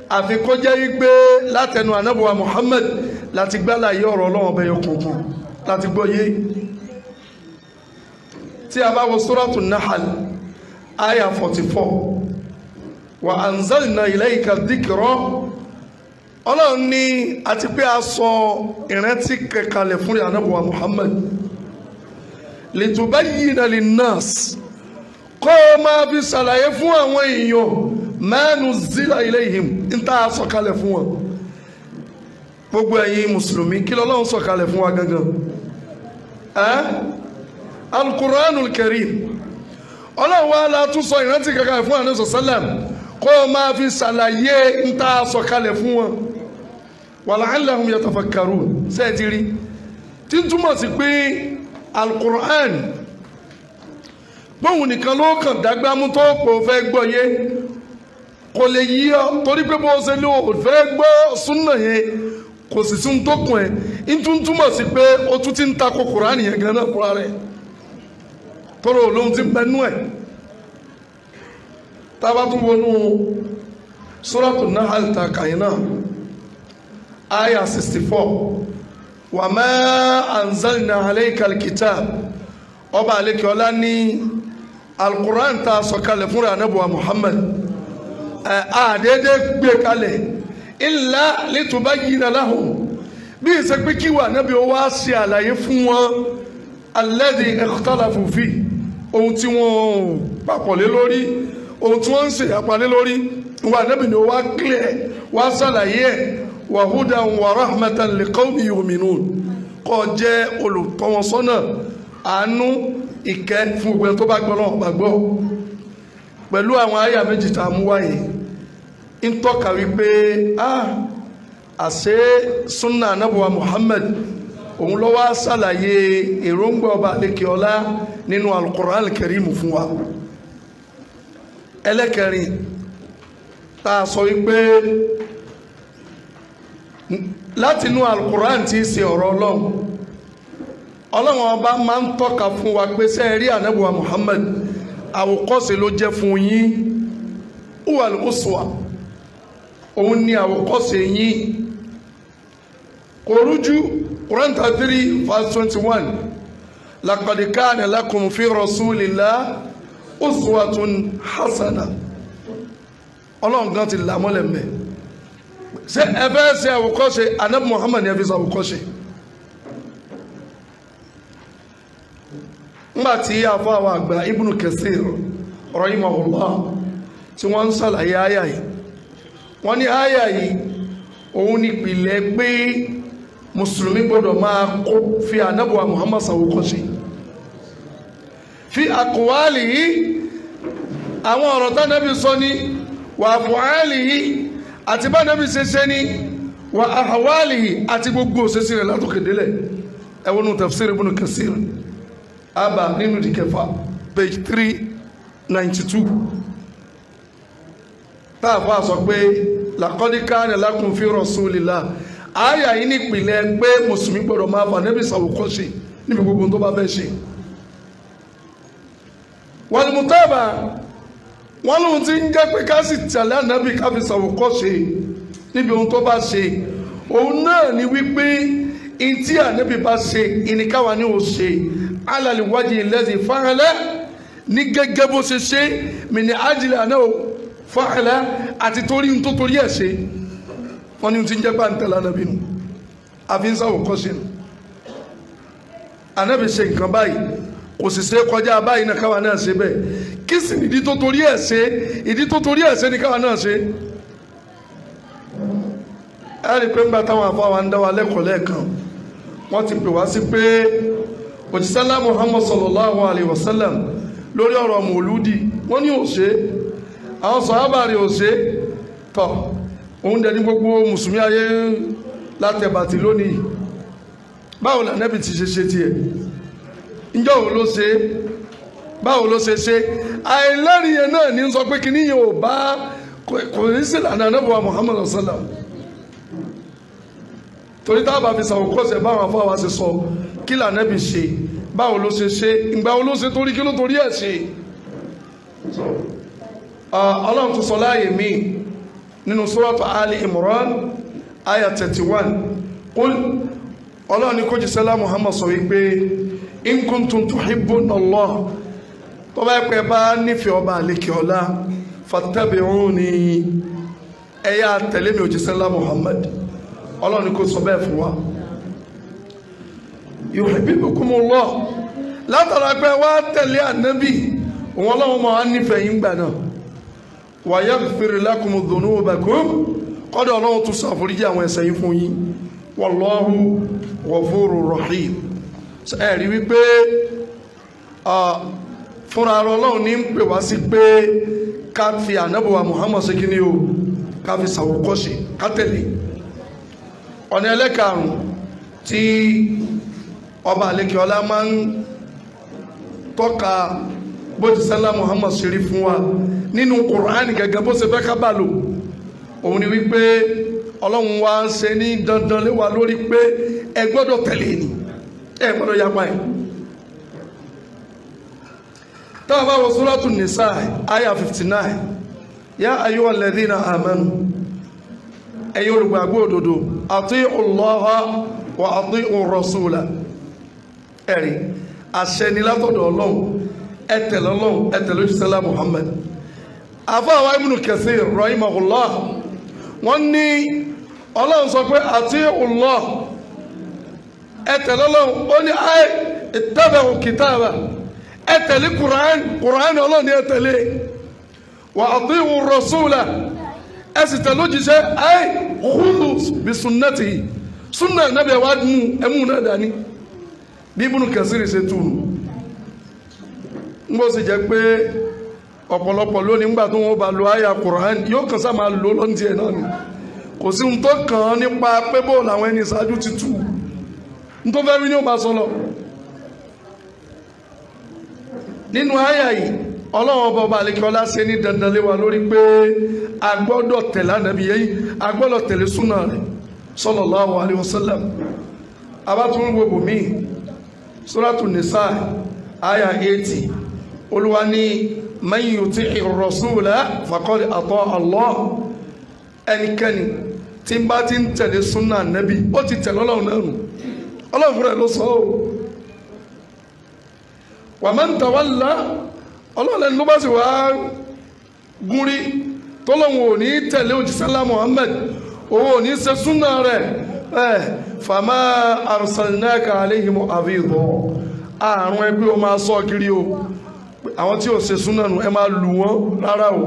Speaker 2: àfi kó jẹ́ wípé látẹnu ànábì wa Muhammad láti gbálàyé ọ̀rọ̀ Ọlọ́run ọbẹ̀ yọkùnkùn láti gbọ́yé. tí a bá wo Suratul Nahl aya 44 wa anzalna ilayka dhikra Ọlọ́run ní àti pé a sọ ìrántí kẹkàlẹ̀ fún ànábì wa Muhammad litubayyina linnas kó máa fi ṣàlàyé fún àwọn èèyàn ma nuzzila ilayhim ń tá a sọ̀kalẹ̀ fún wọn. gbogbo ẹ̀yin mùsùlùmí kí l'Ọlọ́run sọ̀kalẹ̀ fún wa gangan Al-Qur'anul Karim ọlọ́run wa la tún sọ ìrántí kankan fún ànábì sọ́sálàm kó o máa fi ṣàlàyé ń ta sọ̀kalẹ̀ fún wọn wala'allahum yatafakkarun sẹ́ẹ̀tì rí tí ń túmọ̀ sí pé alukur'an bóun nìkan ló kàn dágbámú tó pò fẹ́ gbọ́ yé kò lè yí ọ torí pé bó ṣe ló fẹ́ gbọ́ súnà yẹn kò sì tún tó kùn ẹ̀ ń tún túmọ̀ sí pé ó tún ti ń takò kur'an yẹn gan náà fúnra rẹ̀ tọ́rọ olóhun ti bẹnú ẹ̀ tàbá tún wọnú Suratul Nahl kàyínà aya 64 wa ma anzalna alayka al-kitab ọba àlékẹ́ ọlá ní al-Qur'an ta sọ̀kalẹ̀ fúnra anábùwa Muhammad àdédé gbé kalẹ̀ illa litubayyina lahum bí i ṣe pé kíwà nábi ó wá sí àlàyé fún wọn alladhi ikhtalafu fi ohun tí wọ́n papọ̀ lé lórí ohun tí wọ́n ń ṣe àpalé lórí wà nábi ni ó wá clear wá sàlàyé ẹ̀ wa hudan wa rahmatan liqawmin yu'minun kó jẹ́ olùtọ́wọ́sọ́nà àánú ìkẹ́ fún gbogbo tó bá gbọ́nà gbàgbọ́ pẹ̀lú àwọn àyà méjì tá a mú wáyé ń tọ́ka wípé àṣẹ súnà anábùwà Muhammad òun ló wá ṣàlàyé èròǹgbà ọba àlékè ọlá nínú al-Qur'an al-Karim fún wa ẹlẹ́kẹrin tá a sọ wípé láti inú al-Qur'an tí í ṣe ọ̀rọ̀ ọlọ́run ọba máa ń tọ́ka fún wa pé sẹ́ẹ̀rí ànábùwà Muhammad àwòkọ́ṣe ló jẹ́ fún yín huwal uswa òun ni àwòkọ́ṣe yín kò rújú Quran 33 verse 21 laqad kana lakum fi rasulillah uswatun hasana ọlọ́run gan ti làmọ́lẹ̀ mẹ́ ṣe ẹfẹ́ ṣe àwòkọ́ṣe ànábì Muhammad ni ẹ fi ṣe àwòkọ́ṣe ngbàtí àfáwà àgbà Ibn Kathir rahimahullah tí wọ́n ń ṣàlàyé àyà yìí wọ́n ní àyà yìí òun ní ìpìlẹ̀ pé mùsùlùmí gbọ́dọ̀ máa kó fi ànábùwà Muhammad ṣàwòkọ́ṣe fi àkùwálì yìí àwọn ọ̀rọ̀ tánàbí sọ ní wà àfùwálì yìí àti bá nàbí ṣe ní wà àhàwálì yìí àti gbogbo òṣèṣì rẹ̀ látòkèdélẹ̀ ẹwọ́nù tafsir Ibn Kathir Aba nínú di kẹfà page 392 táàfà sọ pé laqad kana lakum fi rasulillah àyà yìí nípìnlẹ̀ pé mùsùlùmí gbọ́dọ̀ máa fà nẹ́bí ṣàwòkọ́ṣe níbi gbogbo tó bá fẹ́ ṣe wal mutaba wọ́n lóhun tí ń jẹ́ pé ká sì tẹ̀lé ànábì ká fi ṣàwòkọ́ṣe níbi ohun tó bá ṣe òun náà ni wípé ìtí ànábì bá ṣe ìníkáwà ní ò ṣe alali wájì lẹ́sì fáhẹ́lẹ́ ní gẹ́gẹ́ bó ṣe ṣe mìíní ajílẹ̀ àná fáhẹ́lẹ́ àti torí ń tó torí ẹ̀ ṣe wọ́n ní ti ń jẹ́ pà ń tẹ̀lé ànábì nù àfi ń ṣàwòkọ́ṣe nù ànábì ṣe nǹkan báyìí kò sì ṣe kọjá báyìí náà káwa náà ṣe bẹ́ẹ̀ kí sì ìdí tó torí ẹ̀ ṣe ìdí tó torí ẹ̀ ṣe ni káwa náà ṣe ẹ rí i pé ńgbà táwọn afáwa ń dá wa lẹ́kọ̀ọ́ lẹ́ẹ̀kan wọ́n ti pè wá sí pé òjísẹ́lá Muhammad sallallahu alaihi wasallam lórí ọ̀rọ̀ mòlúdì wọ́n ní òṣè àwọn sọ̀hábàrí òṣè tọ̀ òun dẹ̀ ní gbogbo mùsùlùmí ayé látẹ̀bàtì lónìí báwo la nẹ́bì ti ṣe tiẹ̀ ìjọ́ òun ló ṣe báwo ló ṣe àìlẹ́rìí yẹn náà ní sọ pé kíní yẹn ò bá kò ní sí ìlànà anábùwà Muhammad sallam torí tábà fi ṣàwòkọ́ṣe báwọn afáwa ṣe sọ kí lànàbì ṣe báwo ló ṣe ìgbà wo ló ṣe torí kí ló torí ẹ̀ ṣe ọlọ́run tó sọ láàyè mí nínú Suratu Ali Imran ayah 31 ọlọ́run ní kó jíṣẹ́lá Muhammad sọ wípé in kuntum tuhibbuna Allah tó bá pẹ́ bá nífẹ̀ẹ́ ọba àlékè ọlá fattabi'uni ẹ̀yà tẹ̀lé mi òjíṣẹ́lá Muhammad ọlọ́run ní kó sọ bẹ́ẹ̀ fún wa yuhibbukumullah látara pé wá tẹ̀lé ànábì òun ọlọ́run máa nífẹ̀ẹ́ yín gbà náà wa yaghfir lakum dhunubakum kọ́dọ̀ ọlọ́run tún ṣàforíjì àwọn ẹ̀ṣẹ̀ yín fún yín wallahu ghafurur rahim ẹ̀rí wípé fúnra Ọlọ́run ní ń pè wá sí pé ká fi ànábì wa Muhammad ṣe kíní o ká fi ṣàwòkọ́ṣe ká tẹ̀lé. ọ̀nà ẹlẹ́karùn tí ọba àlekè ọlá máa ń tọ́ka bó ti sẹ́lá Muhammad ṣe rí fún wa nínú Kùránì gẹ́gẹ́ bó ṣe fẹ́ ká bá lò òun ni wípé Ọlọ́run wa ń ṣe ní dandan lé wa lórí pé ẹ gbọ́dọ̀ tẹ̀lé ni ẹ gbọ́dọ̀ yapa ẹ̀. táwọn bá wọ Suratu Nisa aya 59 ya ayyuhal ladhina amanu ẹ̀yin olùgbàgbọ́ òdodo ati'u Allaha wa ati'u rasula ẹ̀rí àṣẹ ni látọ̀dọ̀ Ọlọ́run ẹ tẹ̀lé Ọlọ́run ẹ tẹ̀lé òjíṣẹ́ Muhammad. àfáà Ibn Kathir rahimahullah wọ́n ní Ọlọ́run sọ pé ati'u Allah ẹ tẹ̀lé Ọlọ́run ó ní ayé ittabi'u kitaba ẹ tẹ̀lé Qur'an Ọlọ́run ni ẹ tẹ̀lé wa ati'u rasula ẹ sì tẹ̀lé òjíṣẹ́ ayé khudhu bi sunnatihi sunna nabi wa ẹmú náà dání bí Ibn Kathir ṣe túnú ń bó sì jẹ́ pé ọ̀pọ̀lọpọ̀ lónìí ńgbà tó wọ́n bá lo àyà Qur'an yóò kàn sá máa lò lọ́ntì ẹ̀ náà ni kò sí ohun tó kàn án nípa pé bó làwọn ẹni ìṣáájú ti tú n tó fẹ́ rí ní ó máa sọ lọ. nínú àyà yìí Ọlọ́run ọba àlekíọ́lá ṣe ní dandan lé wa lórí pé a gbọ́dọ̀ tẹ̀lé ànábì yẹn a gbọ́dọ̀ tẹ̀lé súnà rẹ̀ sallallahu alaihi wasallam. abátún gbogbo míì Suratu Nisa àyà 80 Olúwa ní man yuti'i rasula faqad ata Allah ẹnikẹ́ni tí ń bá ti ń tẹ̀lé súnà nẹ́bí ó ti tẹ̀lé Ọlọ́run náà nù Ọlọ́run fúnra ló sọ ọ́ wa man tawalla Ọlọ́run lẹ́nu ló bá sì wá gúnrí tọ́lọ́run ò ní tẹ̀lé òjíṣẹ́ Muhammad òun ò ní ṣe súnà rẹ̀ fama arsalnaka alayhim abidha àrùn ẹgbẹ́ o máa sọ kiri o àwọn tí ò ṣe súnà nù ẹ máa lù wọ́n rárá o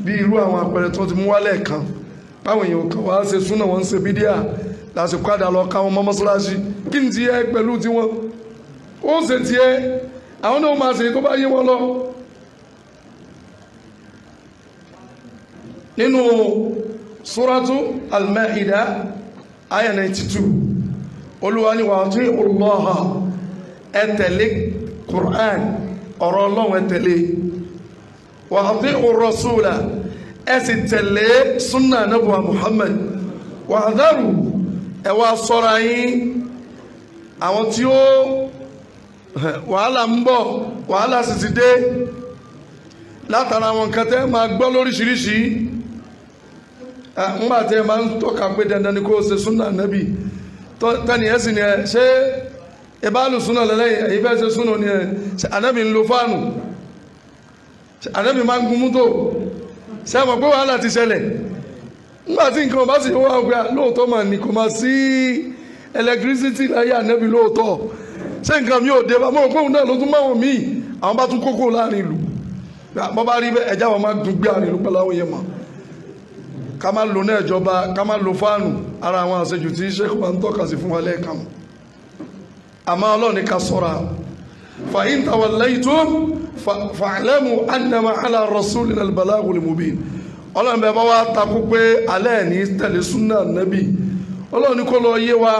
Speaker 2: bí irú àwọn àpẹẹrẹ tó ti mú wálẹ̀ kan báwọn èèyàn kan wá ṣe súnà wọn ń ṣe bídíà lásìkò àdá lọ káwọn mọ́ mọ́sálásí kí n ti yẹ pẹ̀lú tiwọn ó ṣe tiẹ̀ àwọn náà máa ṣe tó bá yé wọn lọ. nínú Suratu Al-Ma'idah aya 92 Olúwa ní wa ati'u Allaha ẹ tẹ̀lé Qur'an ọ̀rọ̀ Ọlọ́run ẹ tẹ̀lé wa ati'u rasula ẹ sì tẹ̀lé sunna nabuwa Muhammad wa hadharu ẹ wá ṣọ́ra yín àwọn tí ó wàhálà ń bọ̀ wàhálà sì ti dé látara àwọn nǹkan tẹ́ máa gbọ́ lóríṣiríṣi ńgbà tẹ́ máa ń tọ́ka pé dandan ni kó o ṣe súnà nábì tani ẹ̀ sì ni ẹ ṣé ìbálò súnà lẹ́lẹ́yìn èyí fẹ́ ṣe súnà ni ẹ ṣe ànábì ń lo fáànù ànábì máa ń gun mútò ṣe mọ̀ pé wàhálà ti ṣẹlẹ̀ ńgbà tí nǹkan bá sì wá ọgbà lóòótọ́ mà ní kò máa sí ẹlẹtírísítì láyé ànábì lóòótọ́ ṣé nǹkan mi ò dé bá mọ̀ pé òun náà ló tún máwọn míì àwọn bá tún kókó láàrin ìlú bọ́ bá rí bẹ́ẹ̀ ẹja wọn máa dùn gbé àrin ìlú pẹ̀lú àwọn yẹn mọ̀ ká má lo náà ìjọba ká má lo fáànù ara àwọn àṣejù tí sheikh wa ń tọ́ka sí fún wa lẹ́ẹ̀kan àmọ́ Ọlọ́run ní ká sọ́ra fa in tawallaytum fa'lamu annama ala rasulina al-balagul mubin Ọlọ́run bẹ́ẹ̀ bá wá takú pé alẹ́ ní tẹ̀lé súnà nábì Ọlọ́run ní kó lọ yé wa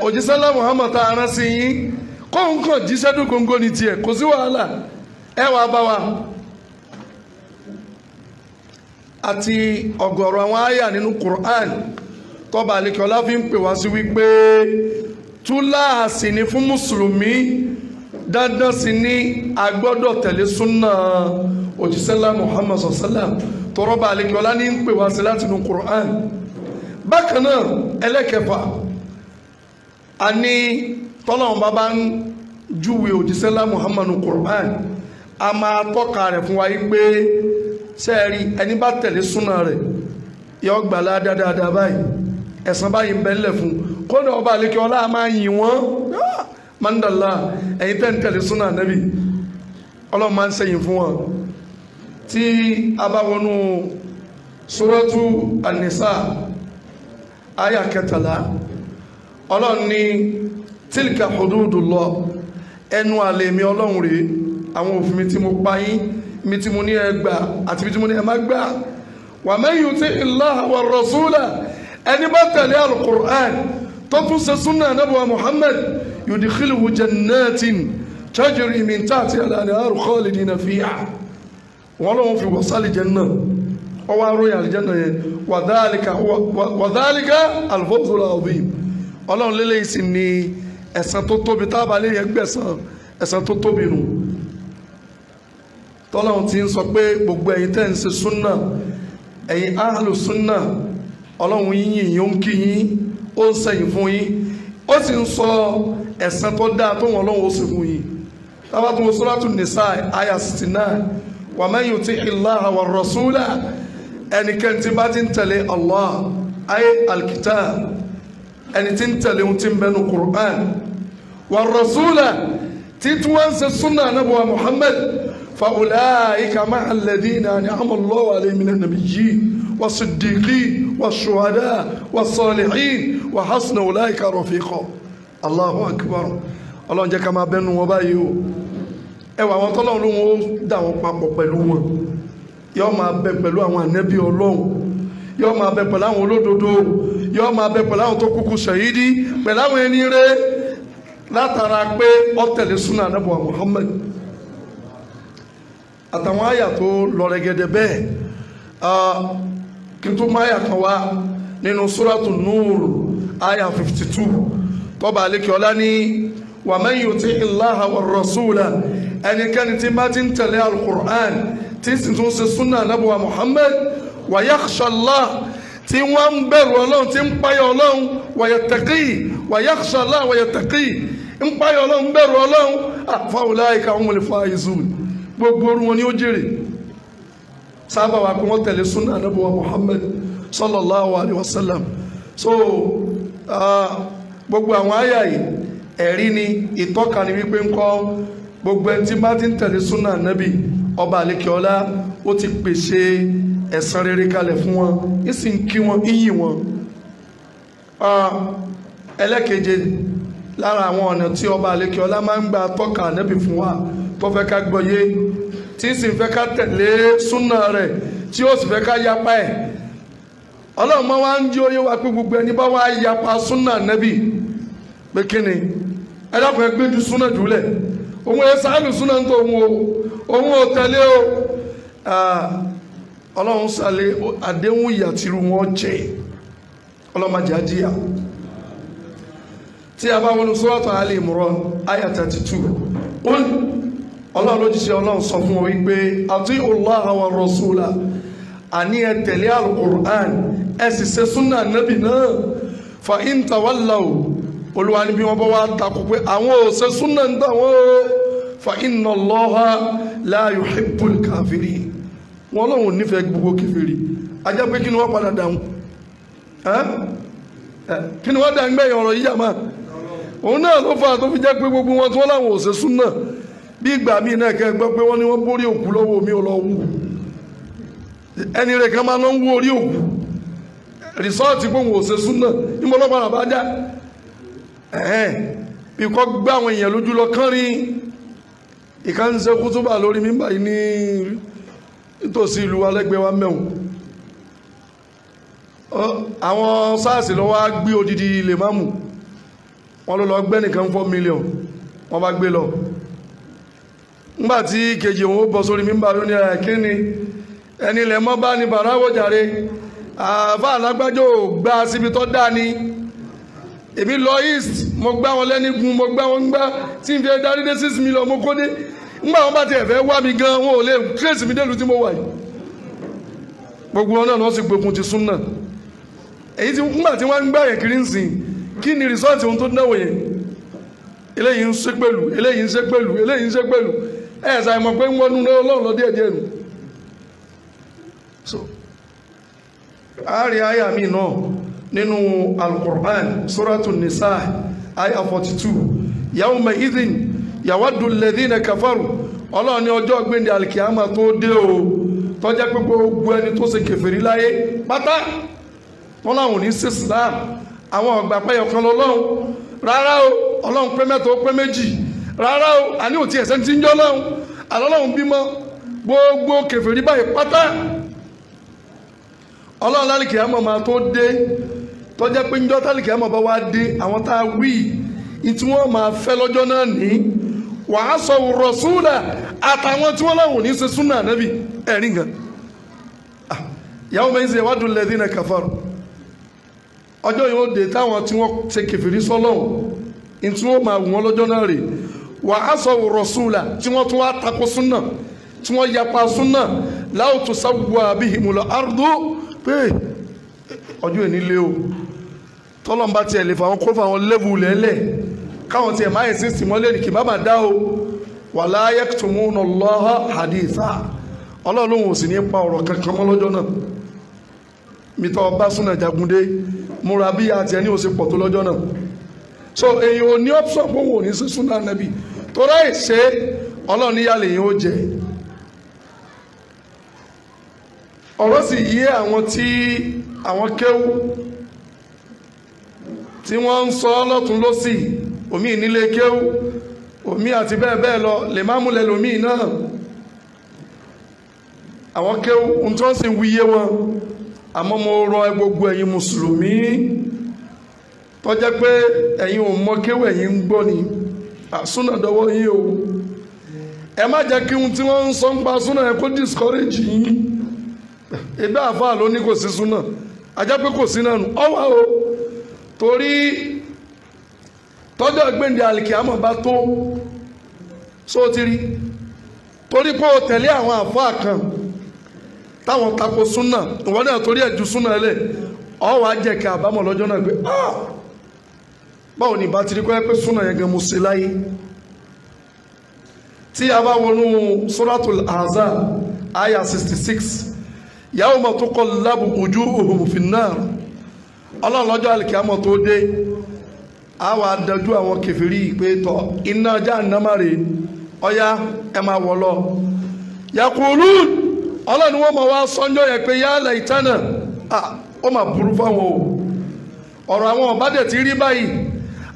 Speaker 2: òjíṣẹ́ Muhammad tá a rán sí yín kóhun kan jíṣẹ́ dúkòǹgò ní tiẹ̀ kò sí wàhálà ẹ wàá bá wa àti ọ̀gọ̀rọ̀ àwọn àyà nínú Qur'an tọ́ba àlekọ́lá fi ń pè wá sí wípé túláàsì ni fún mùsùlùmí dandan sì ni a gbọ́dọ̀ tẹ̀lé súnà òjíṣẹ́ Muhammad sallam tọ́rọ̀ba àlekọ́lá ní ń pè wá sí láti inú Qur'an. bákan náà ẹlẹ́kẹfà a ní tọ́lọ́wọ́n bá ń júwe òjíṣẹ́ Muhammad Qur'an a máa tọ́ka rẹ̀ fún wa yí pé sẹ́ẹ̀rí ẹni bá tẹ̀lé súnà rẹ̀ yọ gbàlá dáadáa báyìí ẹ̀san báyìí ń bẹ́ńlẹ̀ fún kódà ọba àlekè ọlá máa yìn wọ́n mandala ẹ̀yin tẹ́ ń tẹ̀lé súnà nẹ́bì ọlọ́run máa ń sẹ́yìn fún wọn. tí a bá wọnú Suratu An-Nisa àyà 13 ọlọ́run ní tilka hududullah ẹnu àlè mi Ọlọ́run rèé àwọn òfin mi tí mo pa yín mi tí mo ní ẹ gbà àti mi tí mo ní ẹ má gbà wa man yuti' Allaha wa rasula ẹni bá tẹ̀lé al-Qur'an tó tún ṣe súnà Ànábì wa Muhammad yudkhiluhu jannatin tajri min tahtiha al-anharu khalidina fiha wọn lọ́wọ́ fi wọ́n sálì janna ọwọ́ aróyìn àlìjẹ́nà yẹn wa dhalika al-fawzu al-azim Ọlọ́run lélẹ́yìn sí ni ẹ̀san tó tóbi tábà lè yẹ gbẹ̀san ẹ̀san tó tóbi nù tọ́lọ́run ti ń sọ pé gbogbo ẹ̀yin tẹ́ ń ṣe súnà ẹ̀yin ahlu súnà Ọlọ́run yíyìn yóò ń kí yín ó ń sẹ́yìn fún yín ó sì ń sọ ẹ̀san tó dáa tó wọn Ọlọ́run ó sì fún yín tábà tó wọ Suratu Nisa àyà 69 wa man yuti'i Allaha wa rasula ẹnikẹ́ni tí bá ti ń tẹ̀lé Allah ayé al-kitab ẹni tí ń tẹ̀lé ohun tí ń bẹnu Qur'an wa rasula tí tí wọ́n ń ṣe súnà Ànábì wa Muhammad fa ulaika ma'a alladhina an'ama Allahu alayhim minan nabiyyin wa siddiqin wa shuhada wa salihin wa hasuna ulaika rafiqa Allahu akbar Ọlọ́run jẹ́ ká máa bẹnu wọn báyìí o ẹwà àwọn tọ́lọ́run ló wọ́n dà wọn papọ̀ pẹ̀lú wọn yóò máa bẹ pẹ̀lú àwọn ànábì Ọlọ́run yóò máa bẹ pẹ̀lú àwọn olódodo yóò máa bẹ pẹ̀lú àwọn tó kúkú ṣàhídì pẹ̀lú àwọn ẹni rẹ̀ látara pé ó tẹ̀lé súnà Ànábì wa Muhammad àtàwọn àyà tó lọ rẹ̀gẹ̀dẹ̀ bẹ́ẹ̀ kí n tó máa yà kan wá nínú Suratu Nur àyà 52 tọ́ba àlékè ọlá ní wa man yuti'i Allaha wa rasula ẹnikẹ́ni tí bá ti ń tẹ̀lé al-Qur'an tí sì tún ṣe súnà Ànábì wa Muhammad wa yakhsha Allah tí wọ́n ń bẹ̀rù Ọlọ́run tí ń páyà Ọlọ́run wa yattaqi wa yakhsha Allah wa yattaqi ń páyà Ọlọ́run bẹ̀rù Ọlọ́run fa ulaika humul faizun gbogbo orun wọn ni ó jèrè sábà wà pé wọ́n tẹ̀lé súnà Ànábì wa Muhammad sallallahu alaihi wasallam so gbogbo àwọn àyà yìí ẹ̀rí ni ìtọ́ka ni wípé ń kọ́ gbogbo ẹni tí bá ti ń tẹ̀lé súnà Ànábì ọba àlekèọlá ó ti pèsè ẹ̀san rere kalẹ̀ fún wọn ìsìn kí wọn iyìn wọn ẹlẹ́keje lára àwọn ọ̀nà tí ọba àlekèọlá máa ń gbà tọ́ka Ànábì fún wa tó fẹ́ ká gbọ́yé tí sì fẹ́ ká tẹ̀lé súnà rẹ̀ tí ó sì fẹ́ ká yapa ẹ̀ Ọlọ́run máa wá ń jí oyé wa pé gbogbo ẹni bá wá yapa súnà Ànábì pé kí ni ẹ dákun ẹ gbé ju súnà jùlẹ̀ òun ẹ sáàlù súnà ń tó òun ò tẹ̀lé o Ọlọ́run sàlẹ̀ àdéhùn ìyàtìrú wọn jẹ́ ọlọ́màjà jíyà tí a bá wọnú Suratu Ali Imran ayà 32 Ọlọ́run ló jíṣẹ́ Ọlọ́run sọ fún wọn wípé ati'u Allaha wa rasula àní ẹ tẹ̀lé al-Qur'an ẹ sì ṣe súnà Ànábì náà fa in tawallaw Olúwa ní bí wọ́n bá wá takò pé àwọn ò ṣe súnà ń tàwọn fa inna Allaha la yuhibbul kafirin wọn lọ́wọ́n nífẹ̀ẹ́ gbogbo kèfèrí ajá pé kí ni wọ́n padà dáhùn kí ni wọ́n dá ń gbẹ̀yìn ọ̀rọ̀ yíyà máa òun náà ló fà tó fi jẹ́ pé gbogbo wọn tí wọ́n láwọn ò ṣe súnà bí ìgbà míì náà kẹ́ gbọ́ pé wọ́n ní wọ́n borí òkú lọ́wọ́ omi ò lọ wù ẹni rẹ̀ kan máa lọ ń wú orí òkú rìsọ́ọ̀tì pé òun ò ṣe súnà níbo ló padà bá já bí kò gbé àwọn èèyàn lójú lọ kán rí ìkànnìṣe kútúbà lórí mímbà yìí ní nítòsí ìlú alẹ́gbẹ́ wa mẹ́wọ̀n àwọn sáàsì lọ wá gbé odidi ilé máàmù wọ́n ló lọ gbẹ́ nìkan 4 million wọ́n bá gbé lọ nígbàtí kejì òun bọ́ sórí mímbà lóní ẹ̀kí ni ẹni ilẹ̀ mọ́ bá ní bàráwò jàre àfà alágbájò gbá síbi tó dá ní èmi lọ east mo gbá wọn lẹ́nigun mo gbá wọn gbá tí n fi darí dé 6 million mo kó dé nígbà wọn bá ti ẹ̀fẹ́ wá mi gan wọn ò lè trace mi délùú tí mo wà yìí gbogbo wọn náà lọ sí gbógun ti súnà èyí tí nígbà tí wọ́n ń gbá yẹn kiri ń sìn kí ni rìsọ́ọ̀tì ohun tó náwó yẹn eléyìí ń ṣe pẹ̀lú eléyìí ń ṣe pẹ̀lú eléyìí ń ṣe pẹ̀lú ẹ̀ ṣàìmọ̀ pé ń wọnú Ọlọ́run lọ díẹ̀ díẹ̀ nù so àárí àyà mi náà nínú al-Qur'an Suratu Nisa àyà 42 yawma idhin yawaddu alladhina kafaru Ọlọ́run ní ọjọ́ gbẹ̀ndẹ̀ alkiyama tó dé o tọ́jẹ́ pé gbogbo ẹni tó ṣe kèfèrí láyé pátá wọ́n láwọn ní sí Islam àwọn ọgbà pẹ́yọ̀ kan lọ́lọ́run rárá o Ọlọ́run pé mẹ́ta ó pé méjì rárá o àní ò tí ẹ̀sẹ̀ ti ń jọ́ lọ́hùn àlọ́lọ́hùn bímọ gbogbo kèfèrí báyìí pátá ọlọ́run lálìkì àmọ́ máa tó dé tó jẹ́ pé njọ́ tálìkì àmọ́ bá wá dé àwọn tá a wí tí wọ́n máa fẹ́ lọ́jọ́ náà ní wàá sọ rọ̀súlà àtàwọn tí wọ́n láwọn ní ṣe súnà ànábì ẹ̀rí nǹkan yàwó mẹ́rin ṣe wá dùn lẹ́dí náà kàfàrù ọjọ́ yóò dé táwọn tí wọ́n ṣe kèfèrí sọ́lọ́hùn tí wọ́n máa wù wọ́n lọ́jọ́ náà rè wàá sọ rọ̀súlà tí wọ́n tún wá tako súnà tí wọ́n yapa súnà láwùtò sáwùwà bíhìmùlọ àrùdó pé ọjọ́ ìní lé o tọ́lọ́mbà tiẹ̀ lè fàwọn kó fàwọn lẹ́bù lẹ́lẹ̀ káwọn tiẹ̀ máa ẹ̀sìn sí mọ́lẹ̀ kì má bà dá o wala yaktumuna Allaha haditha ọlọ́run ò sì ní pa ọ̀rọ̀ kankan mọ́ lọ́jọ́ náà mi tọ́ bá súnà jagunde múra bí àti ẹni ò sì pọ̀ tó lọ́jọ́ náà so èyí ò ní option fún òun ò ní sí súnà nàbì tó ráì ṣe ọlọ́run níyàlẹ̀ yìí ó jẹ ọ̀rọ̀ sì yé àwọn tí àwọn kéwú tí wọ́n ń sọ lọ́tún lọ́sì omi nílé kéwú omi àti bẹ́ẹ̀ bẹ́ẹ̀ lọ lè má múlẹ̀ lómi náà àwọn kéwú ohun tí wọ́n sì ń wíyé wọn àmọ́ mo rọ gbogbo ẹ̀yin mùsùlùmí tó jẹ́ pé ẹ̀yin ò mọ kéwú ẹ̀yin ń gbọ́ ni súnà dọwọ́ yín o ẹ má jẹ́ kí ohun tí wọ́n ń sọ ń pa súnà yẹn kó discourage yín ebi àfáà ló ní kò sí súnà ajá pé kò sí náà nù ọwọ́ o torí tọ́jọ́ gbẹ̀ndẹ̀ àlìkìyámọ̀ bá tó sóòtìrí torí pé o tẹ̀lé àwọn àfáà kan táwọn tako súnà ìwọ́n náà torí ẹ̀jú súnà lẹ̀ ọwọ́ ajẹ́kẹ́ àbámọ̀ lọ́jọ́ náà pé báwo ni ìbá ti rí kọ́ pé súnà yẹn gan mo ṣe láyé tí a bá wọnú suratul Ahzab aya 66 yawma tuqallabu wujuhuhum fin-nar ọlọ́run lọ́jọ́ àlìkíyámọ̀ tó dé àwọn adájú àwọn kèfèrí pé tọ́ iná jahannama rè ọya ẹ máa wọ̀ lọ yaqulun ọlọ́run wọ́n máa wá sọ́njọ́ yẹn pé ya laitana ó máa burú fáwọn o ọ̀rọ̀ àwọn ọ̀bádẹ̀ ti rí báyìí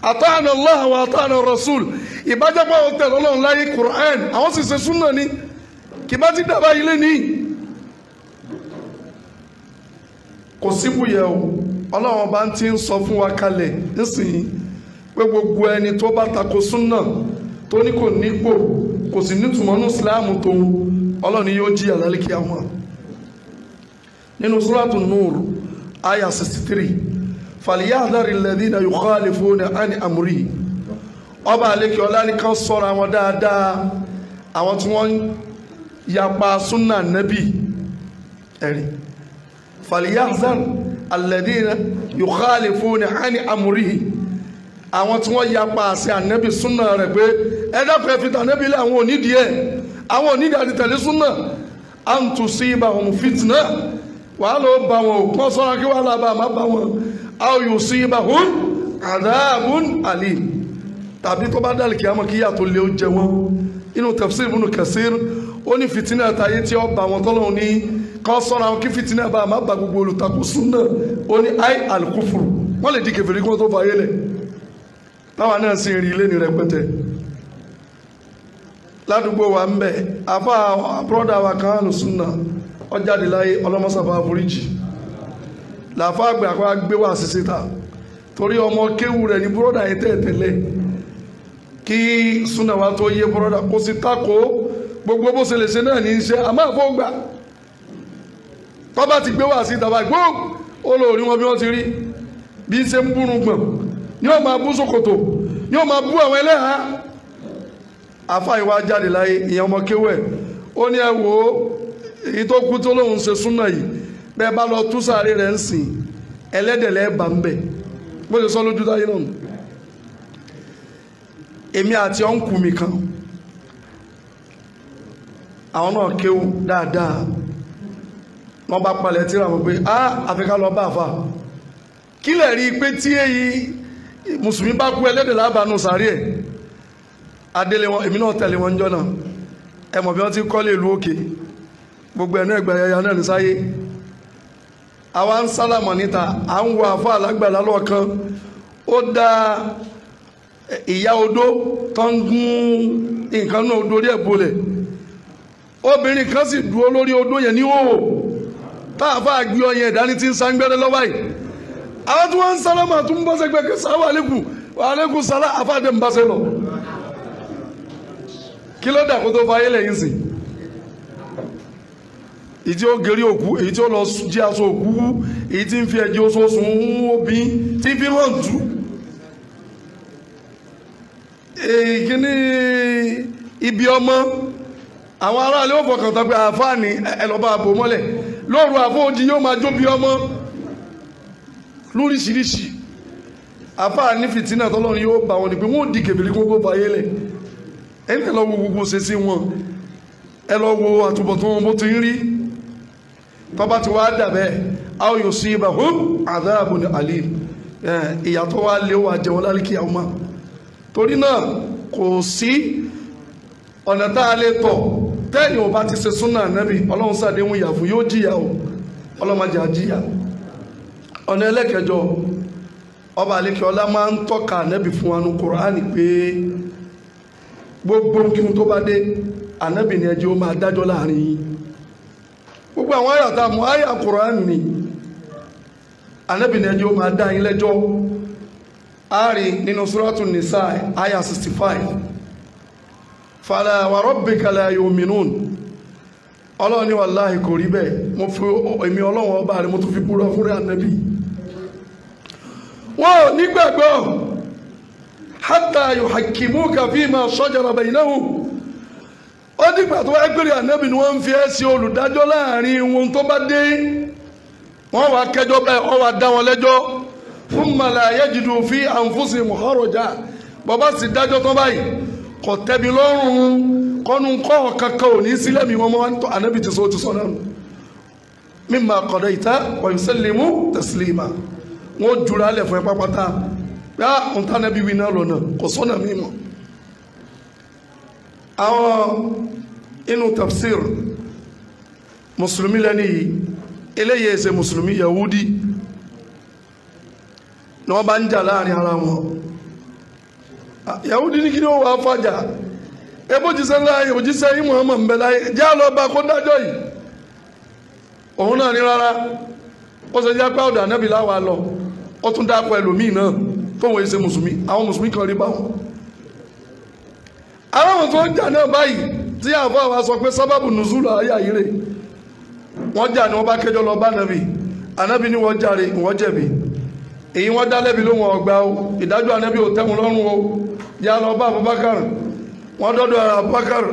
Speaker 2: ata'ana Allah wa ata'ana Rasul ìbájẹ́pọ̀ àwọn tẹ̀lé ọlọ́run láyé Qur'an àwọn sì ṣe súnà ní kì bá ti dàbá ilé ní kò síbùyẹ o ọlọ́run bá ń ti ń sọ fún wa kalẹ̀ nísìnyí pé gbogbo ẹni tó bá tako súnà tó ní kò nípò kò sì nítumọ̀ ní Islam tó ọlọ́run yóò jí àlálìkí àwọn nínú Suratu Nur aya 63 falyahdhari alladhina yukhalifuna an amri ọba àlekí ọlá ní kan sọ́ra wọn dáadáa àwọn tí wọ́n yapa súnà nẹ́bì ẹ̀rí falyahdhar alladhina yukhalifuna an amrihi àwọn tí wọ́n yapa àṣẹ ànẹ́bì súnà rẹ̀ pé ẹ̀dàpọ̀ ẹ̀fìtà nẹ́bì lé àwọn onídìí ẹ̀ àwọn onídìí àti tẹ̀lé súnà an tusibahum fitna wàá lọ bá wọn ò kọ́ sọ́ra kí wàá lábàá má bá wọn aw yusibahum adhabun alim tàbí tó bá dàlì kí a mọ̀ kí yàtọ̀ lé ó jẹ wọn inú tafsir Ibn Kathir ó ní fìtínà àtàyé tí ó bá wọn tọ́lọ́run ní kọ́ sọ́ra wọn kí fìtínà bá má bá gbogbo olùtakò súnà ó ní ay al-kufru wọ́n lè di kèfèrí kí wọ́n tó fàyè lẹ̀ táwa náà sì rí ilé ní rẹpẹtẹ ládùúgbò wa ń bẹ àfa bọ́dà wa kan àlù súnà ó jáde láyé ọlọ́mọsàfà àforíjì làfà àgbẹ̀ àkọ́ gbé wá sí síta torí ọmọ kéwù rẹ̀ ní bọ́dà yẹn tẹ̀tẹ̀lẹ̀ kí súnà wa tó yé bọ́dà kó sì takò gbogbo bó ṣe lè ṣe náà ní í ṣe àmọ́ àfọwọ́gbà tọ́ba ti gbé wá sí ìtàbá gbó olórí wọn bí wọ́n ti rí bí ṣe ń búrú gbọ̀n ní ó máa bú ṣòkòtò ní ó máa bú àwọn ẹlẹ́hà àfa ìwà jáde láyé ìyẹn ọmọ kéwù ẹ̀ ó ní ẹ wò ó èyí tó kú tó lóun ṣe súnà yìí bẹ́ẹ̀ bá lọ tú sáré rẹ̀ ń sìn ẹlẹ́dẹ̀lẹ́ bá ń bẹ̀ bó ṣe sọ lójú táyé náà èmi àti ọ̀nkù mi kan àwọn náà kéwù dáadáa wọ́n bá palẹ̀ tíra mọ̀ pé àfikà lọ bá àfà kí lè rí i pé tí èyí mùsùlùmí bá kú ẹlẹ́dẹ̀ lábàánú sáré ẹ̀ adélé wọn èmi náà tẹ̀lé wọn jọ náà ẹ mọ̀ bí wọ́n ti kọ́lé ìlú òkè gbogbo ẹ̀nà ẹgbẹ̀ ẹ̀yà náà ní sáyé àwa ń sálàmọ̀ níta à ń wo àfà alágbàlá lọ́ọ̀kan ó dá ìyá odó tó ń gún nǹkan náà odó rí ẹ̀ bolẹ̀ obìnrin kan sì dúró lórí odó yẹn ní òwò táàfà gbé ọyàn ìdání tí ń sangbẹ́rẹ́ lọ́wọ́ yìí àwọn tí wọ́n ń sálámà tún bọ́ sẹ́gbẹ́ kí sáwà lẹ́kùn wà lẹ́kùn sálá àfáàdé ń bá sẹ́ lọ kí ló dà kó tó fa ayélẹ̀ yìí sí èyí tí ó gẹ̀rí òkú èyí tí ó lọ jí aṣọ òkú èyí tí ń fi ẹ̀jẹ̀ oṣooṣùn obì tí fi hàn tú kíní ibi ọmọ àwọn aráàlú ó fọkàn tán pé àfáàní ẹlọ́ba àbò mọ́lẹ̀ lóòrùn àfóòjì yóò máa jó bí ọmọ lóríṣiríṣi àfáàní fìtínà tọ́lọ́run yóò bá wọn ni pé wọ́n di kèbèrè gbogbo báyé lẹ̀ ẹni ẹ lọ wo gbogbo ṣe sí wọn ẹ lọ wo àtúbọ̀tán wọn bó ti ń rí tọ́ba ti wá dàbẹ́ a ó yóò sí ibà hó adhabun alim ìyàtọ̀ wa lé wa jẹun lálẹ́kì àwọn máa torí náà kò sí ọ̀nà tá a lè tọ̀ tẹ́yìn ò bá ti ṣe súnà nẹ́bí ọlọ́run sàdéhùn ìyà fún yóò jìyà o ọlọ́mọdé àjíyà ọ̀nà ẹlẹ́kẹjọ ọba àlekẹ́ ọlá máa ń tọ́ka nẹ́bí fún wa ní Kùránì pé gbogbo kí n tó bá dé ànẹ́bí ni ẹjẹ́ ó máa dájọ́ láàrin yín gbogbo àwọn àyà tá a mú àyà Kùránì ni ànẹ́bí ni ẹjẹ́ ó máa dá yín lẹ́jọ́ àárín nínú Suratul Nisa àyà 65 fala wa rabbika la yu'minun ọlọ́run ní wàláhì kò rí bẹ́ẹ̀ mo fi èmi ọlọ́run ọba rẹ̀ mo tún fi búra fún rẹ̀ ànábì wọ́n ò nígbàgbọ́ hatta yuhakkimuka fima shajara baynahum ó dìgbà tó wáyé pèrè ànábì ni wọ́n ń fi ẹ́ sí olùdájọ́ láàrin wọn tó bá dé wọ́n wá kẹjọ́ bẹ́ẹ̀ ọ wá dá wọn lẹ́jọ́ thumma la yajidu fi anfusihim haraja bàbá sì dájọ́ tán báyìí kò tẹ́bi lọ́rùn kọ́nu kọ́ kankan ò ní sílẹ̀ mi wọ́n mọ́ tó ànábì ti sọ náà mimma qadayta wa yusallimu taslima wọ́n jura lẹ̀ fún ẹ pápátá yá ń tá ànábì wí náà lọ́nà kò sọ́nà mímọ́. àwọn inú tafsir mùsùlùmí lẹ́ni yìí eléyìí ẹsẹ̀ mùsùlùmí yahudi ni wọ́n bá ń jà láàrin ara wọn yahudi ní kí ni ó wà fàjà ebó jíṣẹ́ láàyè òjíṣẹ́ yìí Muhammad ń bẹ láyé já lọ bá kó dájọ́ yìí òun náà ní rárá ó ṣe jẹ́ pé ọ̀dọ̀ ànábì láwa lọ ó tún dápọ̀ ẹlòmíì náà tó wọ́n ṣe mùsùlùmí àwọn mùsùlùmí kan rí báwọn aláwọn tó ń jà náà báyìí tí àfọ àwa sọ pé sábàbù nùzúlù ayé àyíre wọ́n jà ní wọ́n bá kẹjọ́ lọ bá ànábì ní wọ́n jàre ìwọ́n jẹ̀bi èyí wọ́n dá lẹ́bi lóhun ọgbà o ìdájọ́ ànábì ò tẹ́wọn lọ́rùn o yà lọ bá Abubakar wọ́n dọ́dọ̀ Abubakar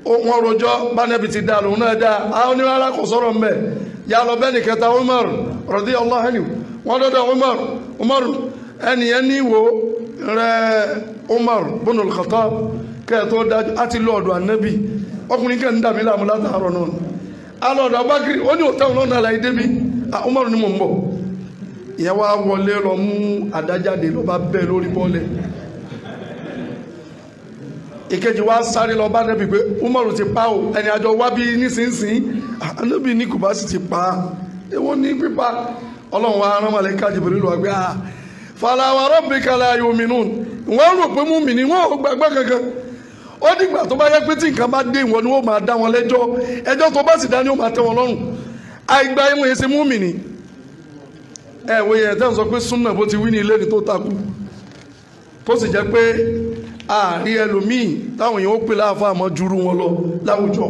Speaker 2: wọ́n rojọ́ bá nẹ́bi ti dá lòun náà dá àwọn onírárá kò sọ̀rọ̀ mbẹ́ yà lọ bẹ́ẹ̀ nìkẹta Umar radiyallahu anhu wọ́n dọ́dọ̀ Umar ẹnìyẹn ní ìwò rẹ̀ Umar bunul Khattab kẹ́ẹ̀tọ́ dájú àti lọ́ọ̀dọ̀ ànábì ọkùnrin kẹ́ ń dàmí láàmú látàárọ̀ náà alọ́ọ̀dọ̀ Abubakar ó ní òtẹ́wọn lọ́nà àlàyé débi Umar ni mò ń bọ̀ ìyẹn wá wọlé lọ mú àdájáde lọ bá bẹ́ẹ̀ lórí bọ́ọ̀lẹ̀ ìkejì wá sáré lọ bá nẹ́bí pé Umaru ti pa o ẹni àjọ wá bí nísinsìnyí nẹ́bí ní kò bá sì ti pa èwo ní pípa ọlọ́run wa rán màlẹ́kà Jibril lọ gbé fala wa rabbika la yu'minun wọ́n rò pé mùmínì wọ́n ò gbàgbọ́ kankan ó dìgbà tó bá yẹ pé tí nǹkan bá dé ìwọ ni wọ́n máa dá wọn lẹ́jọ́ ẹjọ́ tó bá sì dá ni ó máa tẹ́ wọn lọ́rùn àìgbà ẹ̀wọ̀n èsì mùmínì ẹ̀wọ̀ yẹn tẹ́ ń sọ pé súnà bó ti wí ní ilé ní tó takú tó sì jẹ́ pé ààrí ẹlòmíì táwọn èèyàn ó pè láàfà àmọ́ jùrú wọn lọ láwùjọ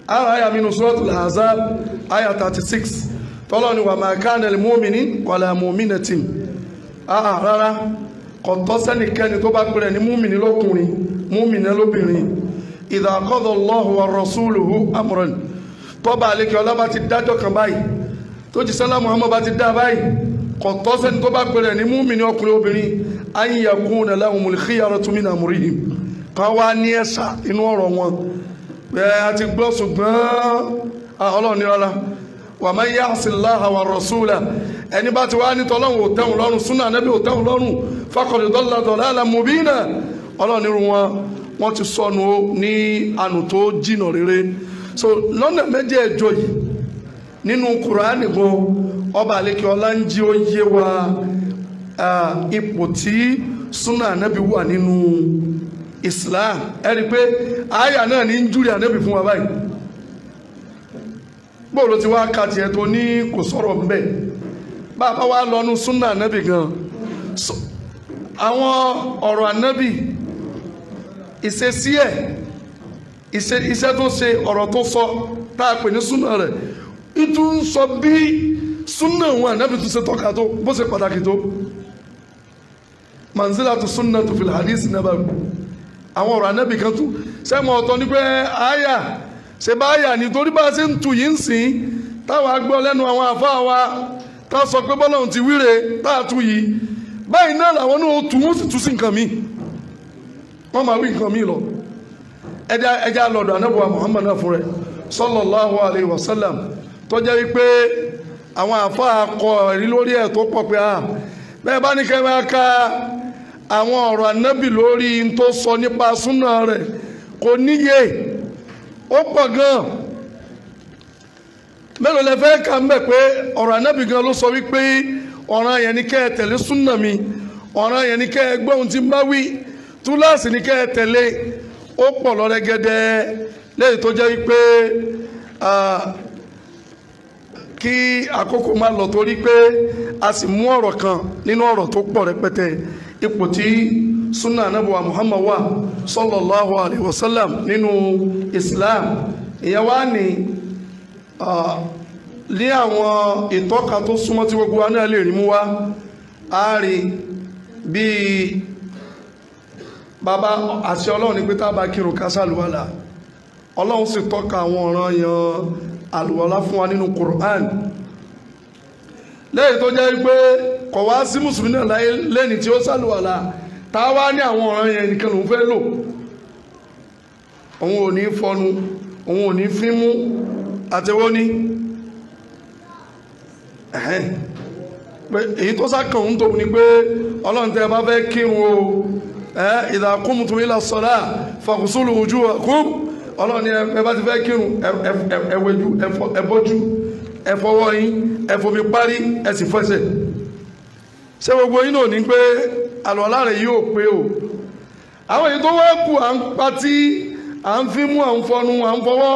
Speaker 2: ara àyà mínú Suratul Ahzab àyà 36 tọ́lọ́ ni wa ma kana lil mu'minin wala mu'minatin rárá kò tọ́ sẹ́nìkẹ́ni tó bá pèrè ní múmìnì lọ́kùnrin múmìnì lóbìnrin idha qada Allahu wa rasuluhu amran tọ́ba àlekè ọlọ́ba ti dájọ́ kan báyìí tó jí sálá Muhammad bá ti dá báyìí kò tọ́ sẹ́ni tó bá pèrè ní múmìnì ọkùnrin obìnrin an yakuna lahumul khiyaratu min amrihim kan wá ní ẹ̀sà inú ọ̀rọ̀ wọn bẹ́ẹ̀ a ti gbọ́ ṣùgbọ́n ọlọ́run ní rárá wa man ya'si Allaha wa rasula ẹni bá ti wá ní tọ́lọ́run ò tẹ́hùn lọ́rùn súnà Ànábì ò tẹ́hùn lọ́rùn faqad dalla dalalan mubina ọlọ́run nírú wọn ti sọnù ní ànù tó jìnà rere so lọ́nà méjèèjọ yìí nínú Kùránì gan ọba àlekè ọlá ń jí ó yé wa ipò tí súnà ànábì wà nínú Islam ẹ rí pé àyà náà ní ń júrì ànábì fún wa báyìí bóòlù tí wàá ka tiẹ̀ tó ní kò sọ̀rọ̀ ń bẹ̀ bàbá wa lọ́nu súnà ànábì gan àwọn ọ̀rọ̀ ànábì ìṣesí ẹ̀ iṣẹ́ tó ṣe ọ̀rọ̀ tó sọ tá a pè ní súnà rẹ̀ ìtú ń sọ bí súnà wọn ànábì tó ṣe tọ́ka tó bó ṣe pàtàkì tó manzilatu sunnatu fil hadith nabawi àwọn ọ̀rọ̀ ànábì kan tó sẹ́mọ̀ ọ̀tọ̀ ní pé àyà ṣe bá àyà nítorí bá a ṣe ń tu yìí ń sìn táwa gbọ́ lẹ́nu àwọn àfáà wa tá a sọ pé bọ́lọ́hun ti wíre tá a tu yìí báyìí náà làwọn náà tù wọ́n sì tú sí nǹkan mi wọ́n máa wí nǹkan mi lọ ẹja lọ́dọ̀ anábùwà Muhammad náà fún rẹ̀ sallallahu alayhi wa sallam tó jẹ́ wípé àwọn àfáà kọ ẹ̀rí lórí ẹ̀ tó pọ̀ pé bẹ́ẹ̀ bá ní kẹ́ máa ka àwọn ọ̀rọ̀ anábì lórí n tó sọ nípa súnà rẹ̀ kò níye ó pọ̀ gan mélòó lẹ fẹ́ kà ń bẹ̀ pé ọ̀rọ̀ anábì gan ló sọ wípé ọ̀ràn yẹn ni kẹ́ ẹ tẹ̀lé súnà mi ọ̀ràn yẹn ni kẹ́ ẹ gbọ́ ohun tí ń bá wí túláàsì ni kẹ́ ẹ tẹ̀lé ó pọ̀ lọ́rẹ́gẹ́dẹ́ lẹ́yìn tó jẹ́ wípé kí àkókò máa lọ torí pé a sì mú ọ̀rọ̀ kan nínú ọ̀rọ̀ tó pọ̀ rẹpẹtẹ ipò tí sunna anabuwa Muhammad wa sallallahu alayhi wa sallam nínú Islam ìyẹn wá ní lé àwọn ìtọ́ka tó súnmọ́ tí gbogbo wa náà lè rí mú wá a rí bíi bàbá àti ọlọ́run ní pé tá a bá kírun ká sàlùwàlà ọlọ́run sì tọ́ka àwọn ọ̀ràn yan àlùwàlà fún wa nínú Qur'an lẹ́yìn tó jẹ́ pé kò wá sí mùsùlùmí náà láyé lẹ́ni tí ó sàlùwàlà tá a wá ní àwọn ọ̀ràn yẹn nìkan lòún fẹ́ lò òun ò ní fọnu òun ò ní fímú àtẹwọ́ ní èyí tó sákàn ń tóbi ni pé ọlọ́run tẹ́ ẹ bá fẹ́ kírun o idha qumtum ila salah faghsulu wujuhakum ọlọ́run ni ẹ bá ti fẹ́ kírun ẹwẹ́jú ẹbọ́jú ẹfọwọ́ yín ẹfọmi parí ẹsì fẹsẹ̀ ṣé gbogbo yín náà ní pé àlùwàlá rẹ̀ yóò pé o àwọn èyí tó wá kù à ń patí à ń fi mú à ń fọnu à ń fọwọ́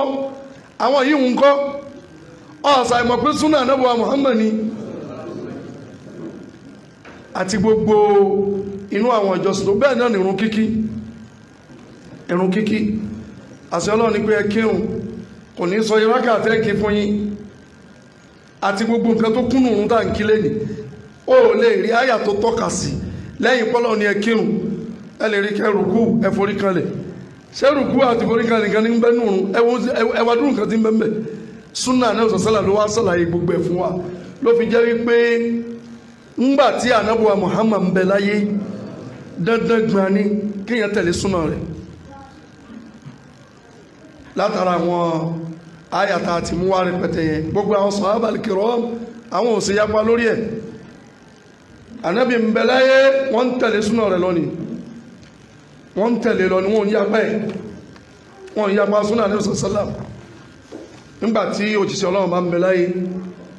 Speaker 2: àwọn yìí ń kọ́ ọ̀sà ìmọ̀ pé súnà ànábì Muhammad ni àti gbogbo inú àwọn ìjọsìn tó bẹ́ẹ̀ náà ní ìrun kíkí àṣẹ Ọlọ́run ní pé ẹ kírun kò ní sọ ìrákà àtẹ́kì fún yín àti gbogbo nǹkan tó kúnnù òun tá ń kí lẹ́nì ó lè rí àyà tó tọ́ka sí lẹ́yìn pọ́lọ́ ní ẹ kírun ẹ lè rí kẹ́ rùkú ẹ forí kanlẹ̀ ṣé rùkú àti forí kanlẹ̀ nìkan ní ń bẹ́ nùrún ẹwà dúró nǹkan tí ń bẹ́ ń bẹ́ súnà náà sọ̀sálà ló wá sàlàyé gbogbo ẹ̀ fún wa ló fi jẹ́ wípé ńgbà tí ànábùwà Muhammad ń bẹ láyé dandan gbọ́n ní kéèyàn tẹ̀lé súnà rẹ̀ látara àwọn àyàtà àti mú wá rẹpẹtẹ yẹn gbogbo àwọn sàhábàl kiram àwọn ò sì yapa lórí ẹ̀ ànábì ń bẹ láyé wọ́n ń tẹ̀lé súnà rẹ̀ lónìí wọ́n ń tẹ̀lé lọ ni wọ́n ń yapa ẹ̀ wọ́n ń yapa súnà ní sàlám nígbà tí òjíṣẹ́ Ọlọ́run bá ń bẹ láyé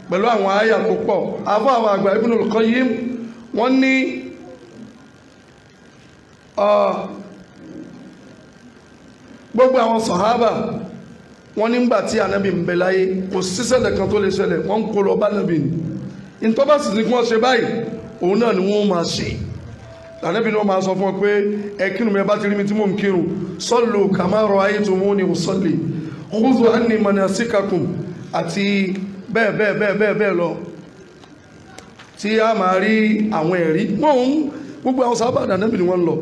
Speaker 2: pẹ̀lú àwọn àyà tó pọ̀ àfọ́ àwọn àgbà Ibnul Qayyim wọ́n ní gbogbo àwọn sàhábà wọ́n nígbà tí ànábì ń bẹ láyé kò síṣẹ̀lẹ̀ kan tó lè ṣẹlẹ̀ wọ́n ń kó lọ bá ànábì ní ìtọ́bà sì ní kí wọ́n ṣe báyìí òun náà ni wọ́n máa ṣe ànábì ni wọ́n máa sọ fún ọ pé ẹ kírun mi ẹ bá ti rí mi tí mò ń kírun sallu kama ra'aytumuni usalli khudhu anni manasikakum àti bẹ́ẹ̀ lọ tí a máa rí àwọn ẹ̀rí wọ́n gbogbo àwọn sàhábà ànábì ni wọ́n lọ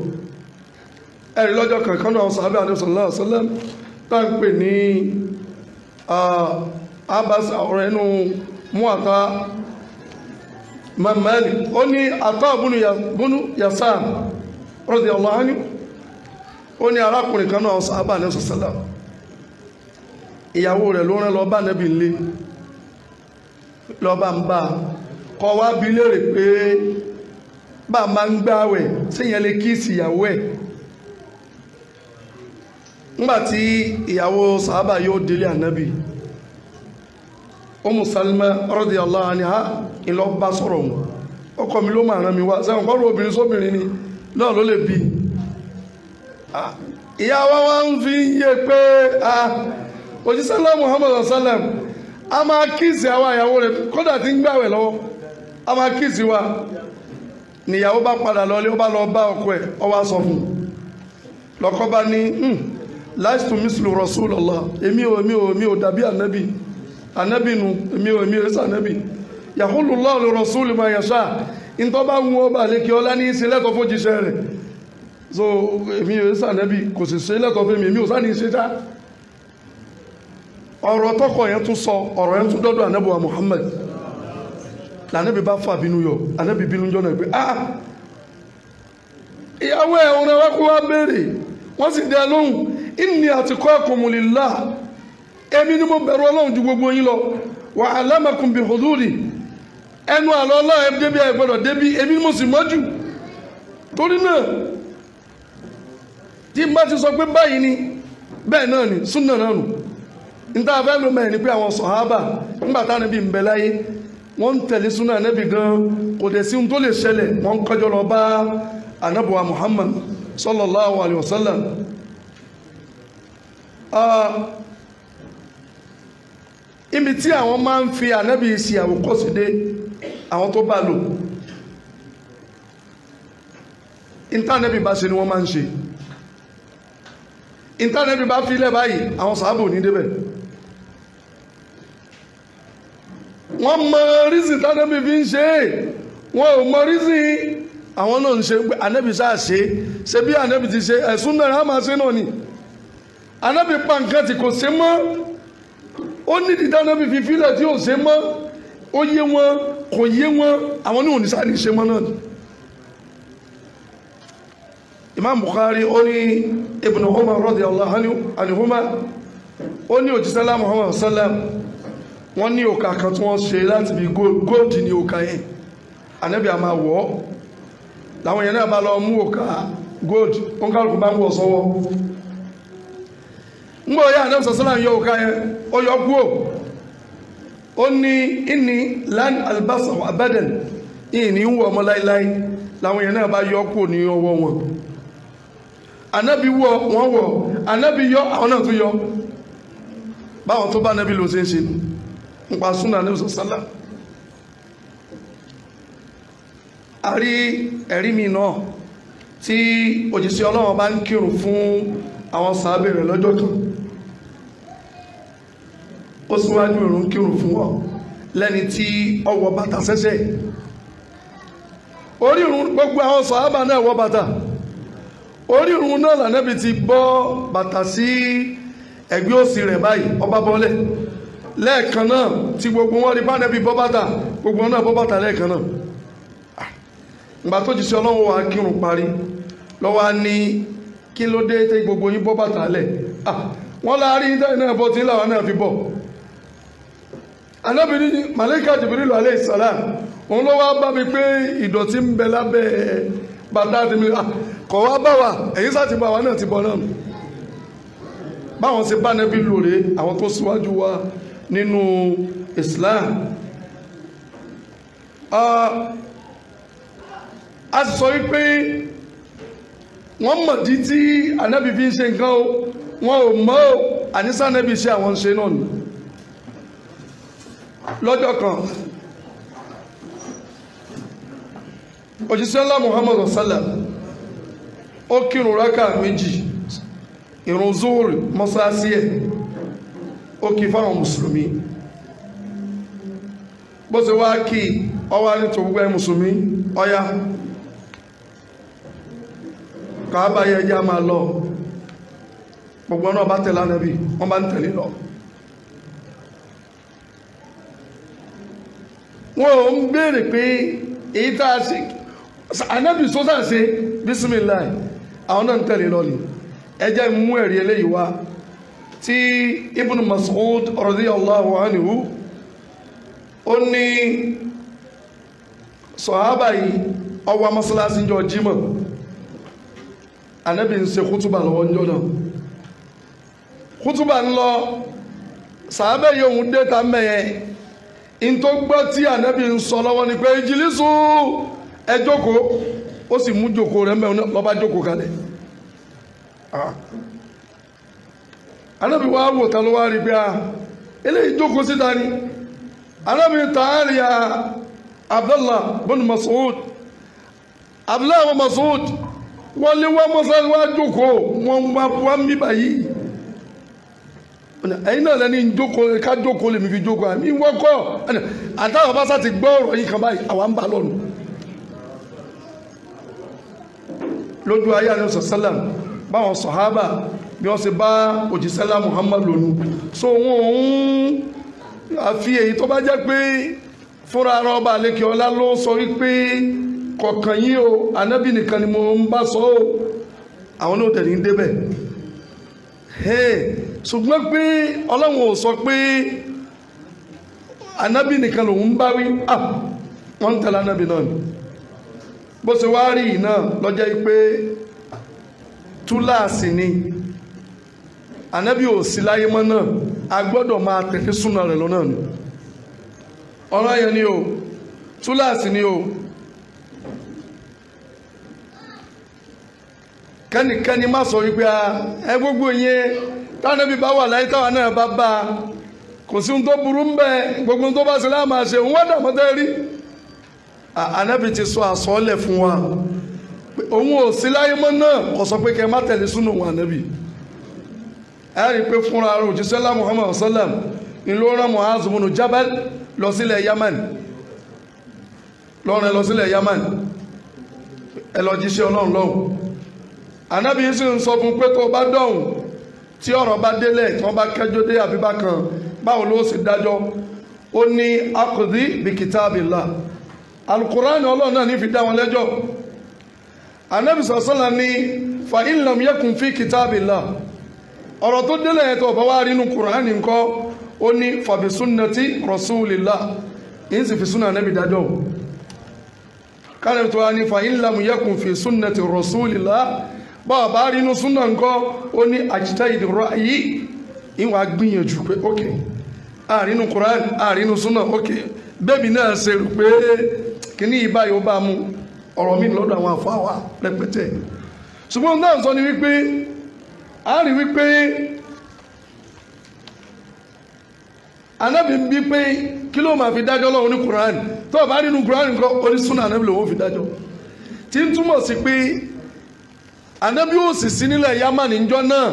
Speaker 2: ẹ̀rí lọ́jọ́ kankan náà àwọn sàhábà ànábì sallallahu alaihi wasallam tá ń pè ní Abbas ọ̀rọ̀ ẹnu Muwatta Malik ó ní Ata bunu Yasar radiyallahu anhu ó ní arákùnrin kan náà àwọn sàhábà ànábì sallallahu alaihi wasallam ìyàwó rẹ̀ ló rán lọ bá ànábì nílé lọ́ba ń bá kọ wá bí léèrè pé bá a máa ń gbáwẹ̀ síyẹn lè kíìsì ìyàwó ẹ̀ ńgbàtí ìyàwó sàhábà yóò délé ànábì Ummu Salma radiyallahu anha ìlọ bá sọ̀rọ̀ wọn ọkọ mi ló máa rán mi wá sẹ́wọ̀n kọ́rọ̀ obìnrin sóbìnrin ni náà ló lè bí ìyá wa wá ń fi yé pé òjíṣẹ́ ńlá Muhammad sallam a máa kíìsì àwọn ìyàwó rẹ̀ kódà tí ń gbàwẹ̀ lọ́wọ́ a máa kíìsì wa níyàwó bá padà lọlé ó bá lọ bá ọkọ ẹ̀ ó wá sọ fún lọ́kọ bá ní laistu mislu Rasulullah èmi ò dàbí ànábì nu èmi ò sà ànábì yahulullahu li rasuli ma yasha ìntọ́ bá wù ọba àlékè ọlá ní ìsìn lẹ́tọ̀ fún jíṣẹ́ rẹ̀ so èmi ò sà ànábì kò sì ṣe lẹ́tọ̀ fún mi ò sá ní ṣe já ọ̀rọ̀ tọkọ yẹn tún sọ ọ̀rọ̀ yẹn tún dọ́dọ̀ ànábì wa Muhammad lànàbì bá fà bínú yọ ànábì bínú jọ náà pé ìyàwó ẹ̀ ọ̀rọ̀ wa kó wá béèrè wọ́n sì dẹ lóhùn inni atqakum lillah èmi ni mo bẹ̀rù Ọlọ́run ju gbogbo yín lọ wa alamakum bi hududi ẹnu àlọ́ ọlọ́run ẹ débi ẹ gbọ́dọ̀ débi èmi ni mo sì mọ́jú torí náà tí n bá ti sọ pé báyìí ni bẹ́ẹ̀ náà ni súnà náà nù níta fẹ́ ló mẹ́rin ni pé àwọn sọ̀hábà nígbà táwọn ẹbí ń bẹ láyé wọ́n ń tẹ̀lé súnà ànábì gan kò dẹ̀ sí ohun tó lè ṣẹlẹ̀ wọ́n ń kọjọ́ lọ bá ànábì wa Muhammad sallallahu alayhi wa sallam ibi tí àwọn máa ń fi ànábì sí àwòkọ́sí dé àwọn tó bá lò ìntánẹ́bì bá ṣe ni wọ́n máa ń ṣe ìntánẹ́bì bá fi ilẹ̀ báyìí àwọn sàábò ní débẹ̀ wọ́n mọ rízì tánẹ́bì fi ń ṣe wọ́n ò mọ rízì àwọn náà ń ṣe pé ànábì sáà ṣe bí ànábì ti ṣe ẹ̀sùn náà á máa ṣe náà ni ànábì pa nǹkan tí kò ṣe mọ́ ó ní ìdánábì fi fílẹ̀ tí ò ṣe mọ́ ó yé wọn kò yé wọn àwọn ní òní sáà ní ṣe mọ́ náà ni Imam Bukhari ó ní Ibn Umar radiyallahu anhuma ó ní òjíṣẹ́ Muhammad sallam wọ́n ní òkà kan tí wọ́n ṣe láti bí góòdì ní òkà yẹn ànábì a máa wọ̀ láwọn yẹn náà bá lọ mú òkà góòdì ó ń kálùkù bá ń wọ̀ sọ́wọ́ ń gbọ́ yá ànábì sallam yọ òkà yẹn ó yọ kúò ó ní inni lan albasa abadan ìní ń wọ̀ ọmọ láíláí láwọn yẹn náà bá yọ kúò ní ọwọ́ wọn ànábì wọ̀ wọ́n wọ̀ ànábì yọ àwọn náà tún yọ báwọn tó bá ànábì ló ṣe ń ṣe nípa súnà ní òṣèṣálà a rí ẹ̀rí mi náà tí òjíṣẹ́ Ọlọ́run bá ń kírun fún àwọn sàábé rẹ̀ lọ́jọ́ kan ó síwájú ìrun kírun fún wọn lẹ́ni tí ó wọ bàtà sẹ́sẹ̀ orí ìrun gbogbo àwọn sàábà náà wọ bàtà orí ìrun náà lànàbì ti bọ́ bàtà sí ẹgbẹ́ òsì rẹ̀ báyìí ọba bọ́lẹ̀ lẹ́ẹ̀kan náà tí gbogbo wọn rí bá nẹ́bí bọ́ bàtà gbogbo wọn náà bọ́ bàtà lẹ́ẹ̀kan náà ìgbà tó jíṣẹ́ Ọlọ́run wa kírun parí lọ́wọ́ ní kí ló dé tí gbogbo yín bọ́ bàtà lẹ̀ wọ́n láàrin ìdáyìn náà bọ́ tí láwọn náà fi bọ̀ anábìrin ní Màláíkà Jibrilu alayhi salam òun ló wá bá mi pé ìdọ̀tí ń bẹ lábẹ́ bàtà àti mi kọ̀ wá bá wa èyí sáti bá wa náà ti bọ̀ náà báwọn ṣe bá nẹ́bí lòrè àwọn tó síwájú wa nínú Islam a sì sọ wípé wọ́n mọ̀ dí tí ànábì fi ń ṣe nǹkan o wọn ò mọ̀ o àníṣà ànábì ṣe àwọn ṣe náà ni lọ́jọ́ kan òjíṣẹ́ ńlá Muhammad sallam ó kírun rákà méjì ìrun zuhuri mọ́sáàsì ẹ̀ ó kí fáwọn mùsùlùmí bó ṣe wá kí ọwá ní tó gbogbo ẹ̀ mùsùlùmí ọya Káàbà yẹ já máa lọ gbogbo náà bá tẹ̀lé Ànábì wọ́n bá ń tẹ̀lé lọ wọ́n ò ń béèrè pé èyí tá a ṣe Ànábì sọ́sà ṣe bísímìláì àwọn náà ń tẹ̀lé lọ ni ẹjẹ́ mú ẹ̀rí eléyìí wá tí Ibn Mas'ud radiyallahu anhu ó ní sọ̀hábà yìí ọwọ́ mọ́sálásí jọ jímọ̀ Ànábì ń ṣe kútùbà lọ́wọ́ jọ náà kútùbà ń lọ sàábẹ̀ yóò ń dé ta mẹ́yẹ in tó gbọ́ tí ànábì ń sọ lọ́wọ́ ni pé ìjìlísù ẹ jókòó ó sì mú jókòó rẹ̀ mẹ́rin ló bá jókòó kalẹ̀ ànábì wá wò tán ló wá rí pé eléyìí jókòó síta ni ànábì tààrí Abdullah bin Mas'ud Abdullah bin Mas'ud wọ́n lé wọ́n mọ́sálí wá jókòó wọ́n wá mí báyìí ẹ̀yin náà lẹ́ni jókòó ká jókòó lè mi fi jókòó àmì wọ́kọ́ àtàwọn bá sá ti gbọ́ ọ̀rọ̀ yìí kan báyìí àwọn ń bá lọ́nu lójú ayé àníwọ̀sọ̀ sálàm báwọn sọ̀hábà bí wọ́n ṣe bá òjíṣẹ́lá Muhammad lónú so wọ́n ń àfi èyí tó bá jẹ́ pé fúnra ara ọba àlékè ọlá ló sọ wípé kọ̀ọ̀kan yìí o ànábì nìkan ni mo ń bá sọ o àwọn náà tẹ̀lé ń débẹ̀ ṣùgbọ́n pé ọlọ́run ò sọ pé ànábì nìkan lòun bá wí wọ́n ń tẹ̀lé ànábì náà ni bó ṣe wá rí náà lọ́jọ́ pé túláàsì ni ànábì ò sí láyé mọ́ náà a gbọ́dọ̀ máa tẹ̀lé súnà rẹ̀ lọ́nà ni ọ̀rọ̀ yẹn ni o túláàsì ni o kẹ́nikẹ́ni má sọ wípé ẹ gbogbo yẹn tánàbí bá wà láyé táwa náà bá bá kò sí ohun tó burú ń bẹ gbogbo tó bá ṣe láàmà ṣe òun wọ́n dàmọ́tẹ́ rí ànábì ti sọ àsọọ́lẹ̀ fún wa òun ò sí láyé mọ́ náà kò sọ pé kẹ́ má tẹ̀lé súnà òun ànábì ẹ rí i pé fúnra rẹ̀ òjíṣẹ́lá Muhammad sallam ni ló rán Mu'az ibn Jabal lọ sílẹ̀ Yaman lọ́rẹ̀ lọ sílẹ̀ Yaman ẹ lọ jíṣẹ́ ọlọ́run lọ́hùn ànábì sì ń sọ fún pé tó bá dọ̀hùn tí ọ̀rọ̀ bá délẹ̀ tí wọ́n bá kẹjọ́ dé àbíbá kan báwo ló sì dájọ́ ó ní akhdhi bi kitabillah alukurani ọlọ́run náà ní fi dá wọn lẹ́jọ́ ànábì sọ̀sọ́lá ní fa in lam yakun fi kitabillah ọ̀rọ̀ tó délẹ̀ tó bá wá rí inú kùránì ńkọ́ ó ní fa bi sunnati rasulillah yìí sì fi súnà ànábì dájọ́ kálẹ̀ tó wá ní fa in lam yakun fi sunnati rasulillah bá bá rí inú súnà ńkọ́ ó ní ajtahid ra'yi ìwà gbìyànjú pé ókè àrínú kùránì àrínú súnà ókè bẹ́ẹ̀bì náà ṣe rò pé kìíní ìbá yóò bá mú ọ̀rọ̀ mi lọ́dọ̀ àwọn àfáwà rẹpẹtẹ ṣùgbọ́n náà sọ ni wípé a rí wípé anábì ń bí pé kí ló máa fi dájọ́ lọ́wọ́ ní kùránì tó bá nínú kùránì nǹkan orí súnà anábì lòun fi dájọ́ tí ń túmọ̀ sí pé anábì ò sì sí nílẹ̀ Yámánì níjọ́ náà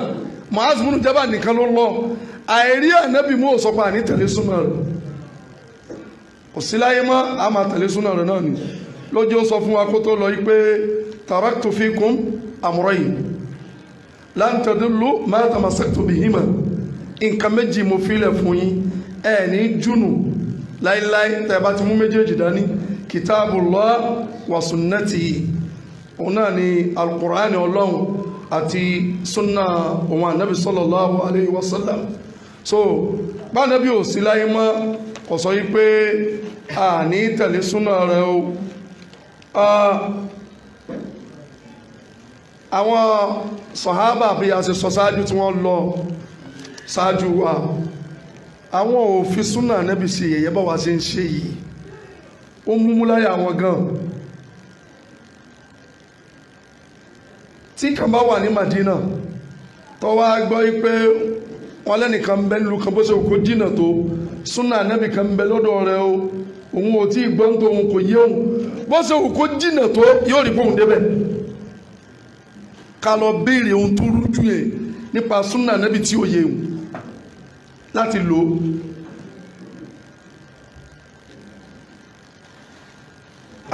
Speaker 2: Mu'az ibn Jabal nìkan ló lọ àìrí anábì mú òsọpá àní tẹ̀lé súnà rẹ̀ kò sí láyé mọ́ a máa tẹ̀lé súnà rẹ̀ náà ni lójú ó sọ fún wa kó tó lọ yí pé taraktu fikum amrayn lan tadillu ma tamassaktu bihima nǹkan méjì mo filẹ̀ fún yín ẹ ní jùnù láíláí tẹ́ bá ti mú méjèèjì dání kitabullah wa sunnati òun náà ni alqur'ani ọlọ́run àti sunna òun ànábì sallallahu alayhi wa sallam so bá ànábì ò sí láyé mọ́ kò sọ yí pé a ní tẹ̀lé súnà rẹ̀ o àwọn sàhábà bí a ṣe sọ sáájú tí wọ́n lọ sáájú wa àwọn ò fi súnà Ànábì sí yẹ̀yẹ́ bá wa ṣe ń ṣe yìí ó múmú láyé àwọn gan tí kan bá wà ní Madina tó wá gbọ́ pé wọ́n lẹ́nìkan ń bẹ nílùú kan bó ṣe kó jìnà tó súnà Ànábì kan ń bẹ lọ́dọ̀ rẹ̀ o òun ò tí gbọ́n tó òun kò yé òun bó ṣe kó jìnà tó yóò rí fóun débẹ̀ ká lọ béèrè ohun tó rújú yẹn nípa súnà Ànábì tí ó yé òun láti lò ó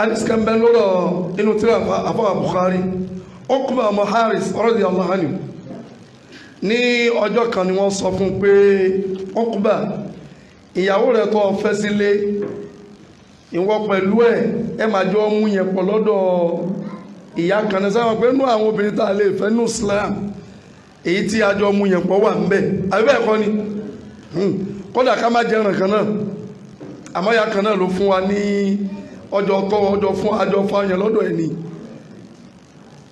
Speaker 2: àdìsíkà ń bẹ lọ́rọ̀ inú tírà àfọwà Bukhari Uqba ọmọ Haris radiyallahu anhu ní ọjọ́ kan ni wọ́n sọ fún pé Uqba ìyàwó rẹ̀ tó fẹ́ sílé ìwọ pẹ̀lú ẹ máa jọ mú yẹn pọ̀ lọ́dọ̀ ìyá kan ní sáwọn pé nú àwọn obìnrin tá a lè fẹ́ nú Islam èyí tí a jọ mú yẹn pọ̀ wà ń bẹ̀ àbí bẹ́ẹ̀ kọ́ ni kódà ká má jẹ́ ẹran kan náà àmọ́ ìyá kan náà ló fún wa ní ọjọ́ tó ọjọ́ fún àjọ fún yẹn lọ́dọ̀ ẹ̀ ni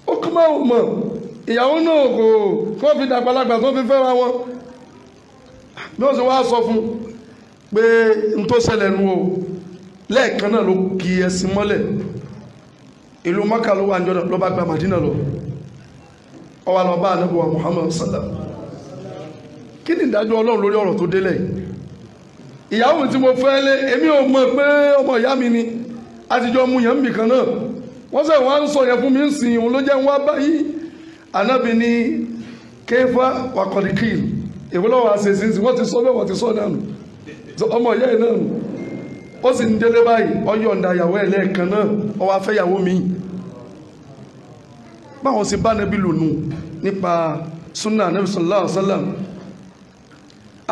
Speaker 2: ó kọ́ máa mọ̀ ìyàwó náà kò fi dàgbàlagbà tó fi fẹ́ra wọn bí wọ́n sì wá sọ fún pé n tó ṣẹlẹ̀ nu o lẹ́ẹ̀kan náà ló kì í ẹ̀sìn mọ́lẹ̀ ìlú Mákà ló wà níjọ́ ló bá gba Màdínà lọ ó wá lọ bá Ànábì wa Muhammad sallam kí ni ìdájọ́ Ọlọ́run lórí ọ̀rọ̀ tó délẹ̀ ìyàwó mi tí mo fẹ́ lé èmi ò mọ̀ pé ọmọ ìyá mi ni àtijọ́ mú yẹn nìkan náà wọ́n sẹ̀ wọ́n á ń sọ yẹn fún mi ń sìn òun ló jẹ́ ń wá báyìí Ànábì ní kéfà wàkọ̀dìkìl ìwọlọ́wọ́ àṣẹṣin wọ́n ti sọ bẹ́ẹ̀ wọ́n ti sọ náà nù ọmọ ìyá ẹ̀ náà nù ó sì ń délé báyìí ọyọ̀ ọ̀dà ìyàwó ẹ̀ lẹ́ẹ̀kan náà ó wá fẹ́ ìyàwó mi báwọn sì bá Nábì lónù nípa súnà Nábì sallallahu alaihi wasallam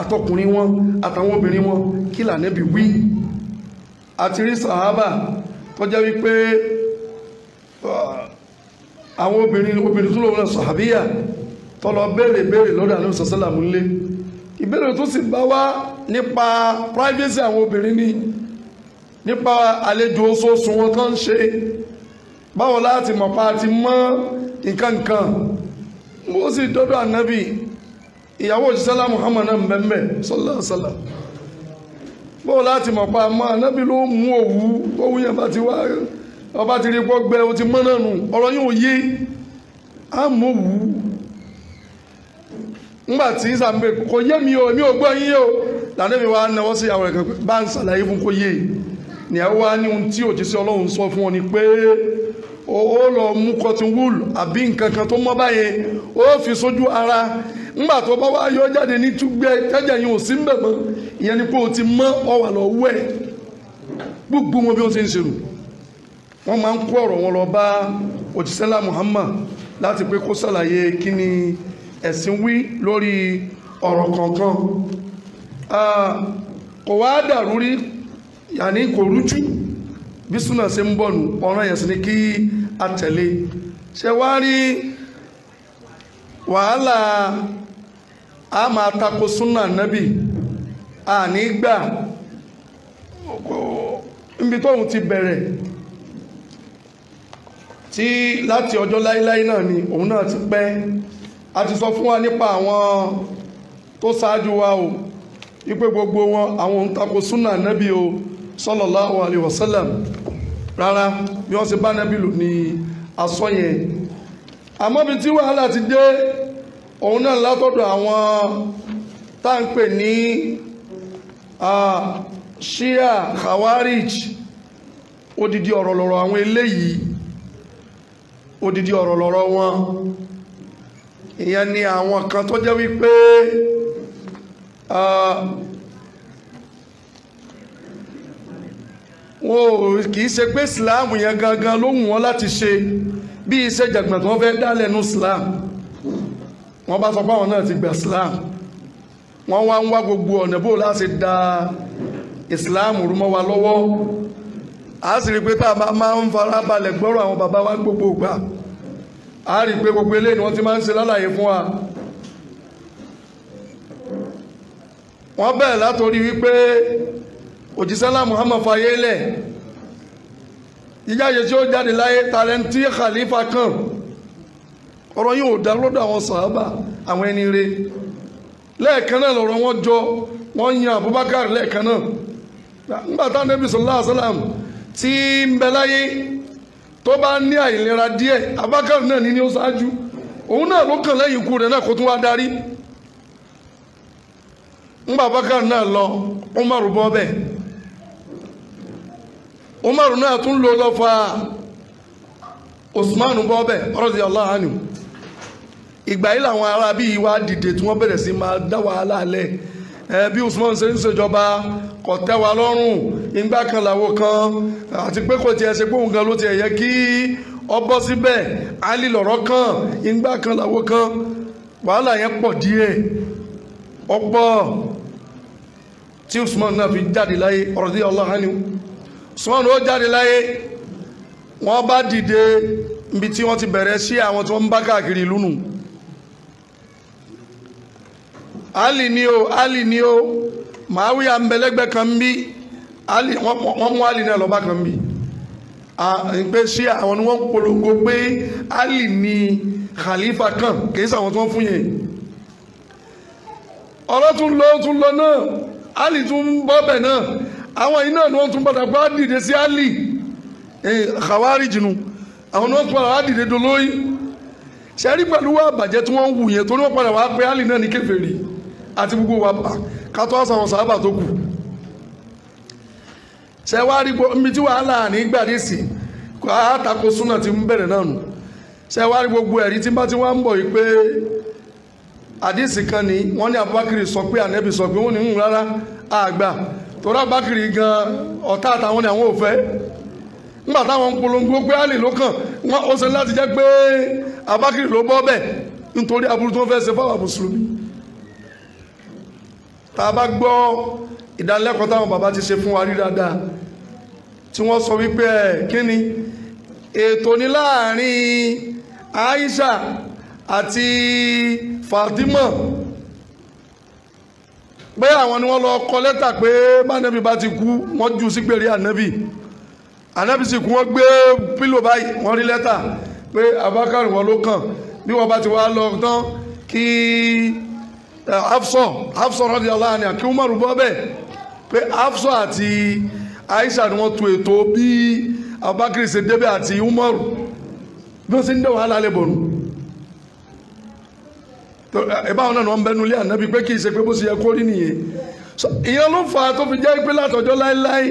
Speaker 2: àtọkùnrin wọn àtàwọn obìnrin wọn kí là Nábì wí àti rí sàhábà tó jẹ́ wípé àwọn obìnrin tó lòun náà sàhábíyà tó lọ béèrè lọ́dọ̀ Ànábì sallallahu alaihi wasallam nílé ìbéèrè tó sì bá wá nípa privacy àwọn obìnrin ní nípa àlejò oṣooṣù wọn tó ń ṣe báwo láti mọ̀ pa àti mọ́ nǹkan ó sì dọ́dọ̀ Ànábì ìyàwó òjíṣẹ́lá Muhammad náà mẹ́mẹ́ sallallahu alaihi wasallam báwo láti mọ̀ pa mọ́ Ànábì ló mú òwú owó yẹn bá ti wá ọba ti rí pọ́ gbẹ o ti mọ́ náà nù ọ̀rọ̀ yóò yé á mú òwú ńgbàtí ìsàmbé kò yé mi ò gbọ́ yín o lànàbí wa náwọ́ sí ìyàwó ẹ̀kan bá ń sàlàyé fún kó yé ní ẹwọ́ wá ní ohun tí òjíṣẹ́ Ọlọ́run sọ fún ọ ni pé ó lọ mú cotton wool àbí nǹkan kan tó mọ́ báyẹn ó fi sójú ara ńgbà tó bá wá yọ jáde ní túgbẹ́ tẹ́jẹ̀ yìí ò sí ń bẹ̀ mọ́ ìyẹn ni pé o ti mọ́ ọ wà lọ wẹ̀ gbogbo wọn bí wọ́n ti ń ṣerù wọ́n máa ń kó ọ̀rọ̀ wọn lọ bá òjíṣẹ́lá Muhammad láti pé kó sàlàyé kí ni ẹ̀sìn wí lórí ọ̀rọ̀ kọ̀ọ̀kan kò wá dàrú rí yàní kò rújú bí súnà ṣe ń bọ̀nù ọ̀ràn yẹn sì ni kí a tẹ̀lé ṣe wá rí wàhálà a máa tako súnà nábì a ní gbà níbi tóun ti bẹ̀rẹ̀ tí láti ọjọ́ láíláí náà ni òun náà ti pẹ́ a ti sọ fún wa nípa àwọn tó ṣáájú wa o wípé gbogbo wọn àwọn òun tako súnà nábì o sallallahu alaihi wasallam rárá bí wọ́n ṣe bá nábì lò ní asọ́ yẹn àmọ́ bí tí wàhálà ti dé òun náà látọ̀dọ̀ àwọn táǹpẹ̀ ní Shia Khawarij odidi ọ̀rọ̀ lọ̀rọ̀ àwọn eléyìí odidi ọ̀rọ̀ lọ̀rọ̀ wọn ìyẹn ni àwọn kan tó jẹ́ wípé wọ́n kìí ṣe pé Islam yẹn gangan ló wù wọ́n láti ṣe bí iṣẹ́ jàgbọ̀n tó wọ́n fẹ́ dá lẹ́nu Islam wọ́n bá sọ pé àwọn náà ti gba Islam wọ́n wá ń wá gbogbo ọ̀nà bó láti da Islam rú mọ́ wa lọ́wọ́ a sì rí pé tá a máa ń fara balẹ̀ gbọ́rọ̀ àwọn bàbá wa gbogbo ìgbà a rí pé gbogbo eléyìí ni wọ́n ti máa ń ṣe lálàyé fún wa wọ́n bẹ̀rẹ̀ látorí wípé òjíṣẹ́lá Muhammad fayélẹ̀ ìjáyé tí ó jáde láyé tàrẹntí khalifa kan ọ̀rọ̀ yìí ò dá lọ́dọ̀ àwọn sàhábà àwọn ẹni rẹ̀ lẹ́ẹ̀kan náà lọ́rọ̀ wọn jọ wọ́n yan Abubakar lẹ́ẹ̀kan náà nígbàtá Nabi sallallahu alaihi wasallam tí ń bẹ láyé tó bá ní àìlera díẹ̀ Abubakar náà ní ó ṣáájú òun náà ló kàn lẹ́yìn ikú rẹ̀ náà kó tún wá darí ńgbà Abubakar náà lọ Umaru bọ́ bẹ́ẹ̀ Umaru náà tún lò lọ́fà Usman bọ́ bẹ́ẹ̀ radiyallahu anhu ìgbà yìí làwọn ará bí wá dìde tí wọ́n bẹ̀rẹ̀ sí máa dá wàhálà alẹ́ bí Usman ṣe ń ṣèjọba kò tẹ́ wa lọ́rùn ìgbà kan làwọn kan àti pé kò tiẹ̀ ṣe pé òun gan ló tiẹ̀ yẹ kí ọ bọ́ síbẹ̀ Ali lọ̀rọ̀ kan ìgbà kan làwọn kan wàhálà yẹn pọ̀ díẹ̀ ọ̀pọ̀ tí Usman náà fi jáde láyé radiyallahu anhu Usman ó jáde láyé wọ́n bá dìde níbi tí wọ́n ti bẹ̀rẹ̀ sí àwọn tí wọ́n ń bá káàkiri ìlú nù Ali ni o Muawiya ń bẹ̀lẹ́gbẹ̀ kan bí Ali wọ́n mú Ali náà lọ́ba kan bí pé sí àwọn ni wọ́n polongo pé Ali ni khalifa kan kìí sàwọn tí wọ́n fún yẹn ọ̀rọ̀ tún lọ náà Ali tún bọ́ bẹ̀ náà àwọn iná ni wọ́n tún padà bá dìde sí Ali Khawarij jìnnú àwọn ni wọ́n tún padà wá dìde dolóyè ṣẹ́rí pẹ̀lú wà bàjẹ́ tí wọ́n wù yẹn tó ní wọ́n padà wá pé Ali náà ní kèfèrí àti gbogbo wa kátó àṣà àwọn sàhábà tó kù ṣẹ́wárí ibi tí wàhálà ní gbàdísì àtakò súnà ti ń bẹ̀rẹ̀ náà nù ṣẹ́wárí gbogbo ẹ̀rí tí bá ti wá ń bọ̀ yìí pé àdísì kan ní wọ́n ní Abubakar sọ pé Ànábì sọ pé wọ́n ní ń rárá àgbà torí Abubakar gan ọ̀tá àtàwọn ni àwọn ò fẹ́ nígbà táwọn ń polongo pé Ali ló kàn wọ́n ó ṣe láti jẹ́ pé Abubakar ló bọ́ bẹ̀ nítorí aburú tó ń fẹ́ ṣe fáwọn mùsùlùmí tá a bá gbọ́ ìdánilẹ́kọ̀ọ́ táwọn bàbá ti ṣe fún wa rí dáadáa tí wọ́n sọ wípé kí ni ètò ní láàrin Aisha àti Fatima pé àwọn ni wọ́n lọ kọ lẹ́tà pé bánẹ́bí bá ti kú wọ́n jù sí pèrè ànábì sì kú wọ́n gbé pílò báyìí wọ́n rí lẹ́tà pé Abubakar wọn ló kàn bí wọ́n bá ti wá lọ tán kí Hafsa radiyallahu anha kí Umaru bọ́ bẹ́ẹ̀ pé Hafsa àti Aisha ni wọ́n tu ètò bí Abubakar ṣe débẹ̀ àti Umaru bí wọ́n sì ń dẹ̀ wàhálà lè bọ̀nù ìbáwọn náà wọ́n bẹnu lé ànábì pé kì í ṣe pé bó ṣe yẹ kó rí nìyẹn ìyẹn ló fà á tó fi jẹ́ pé látọjọ́ láéláé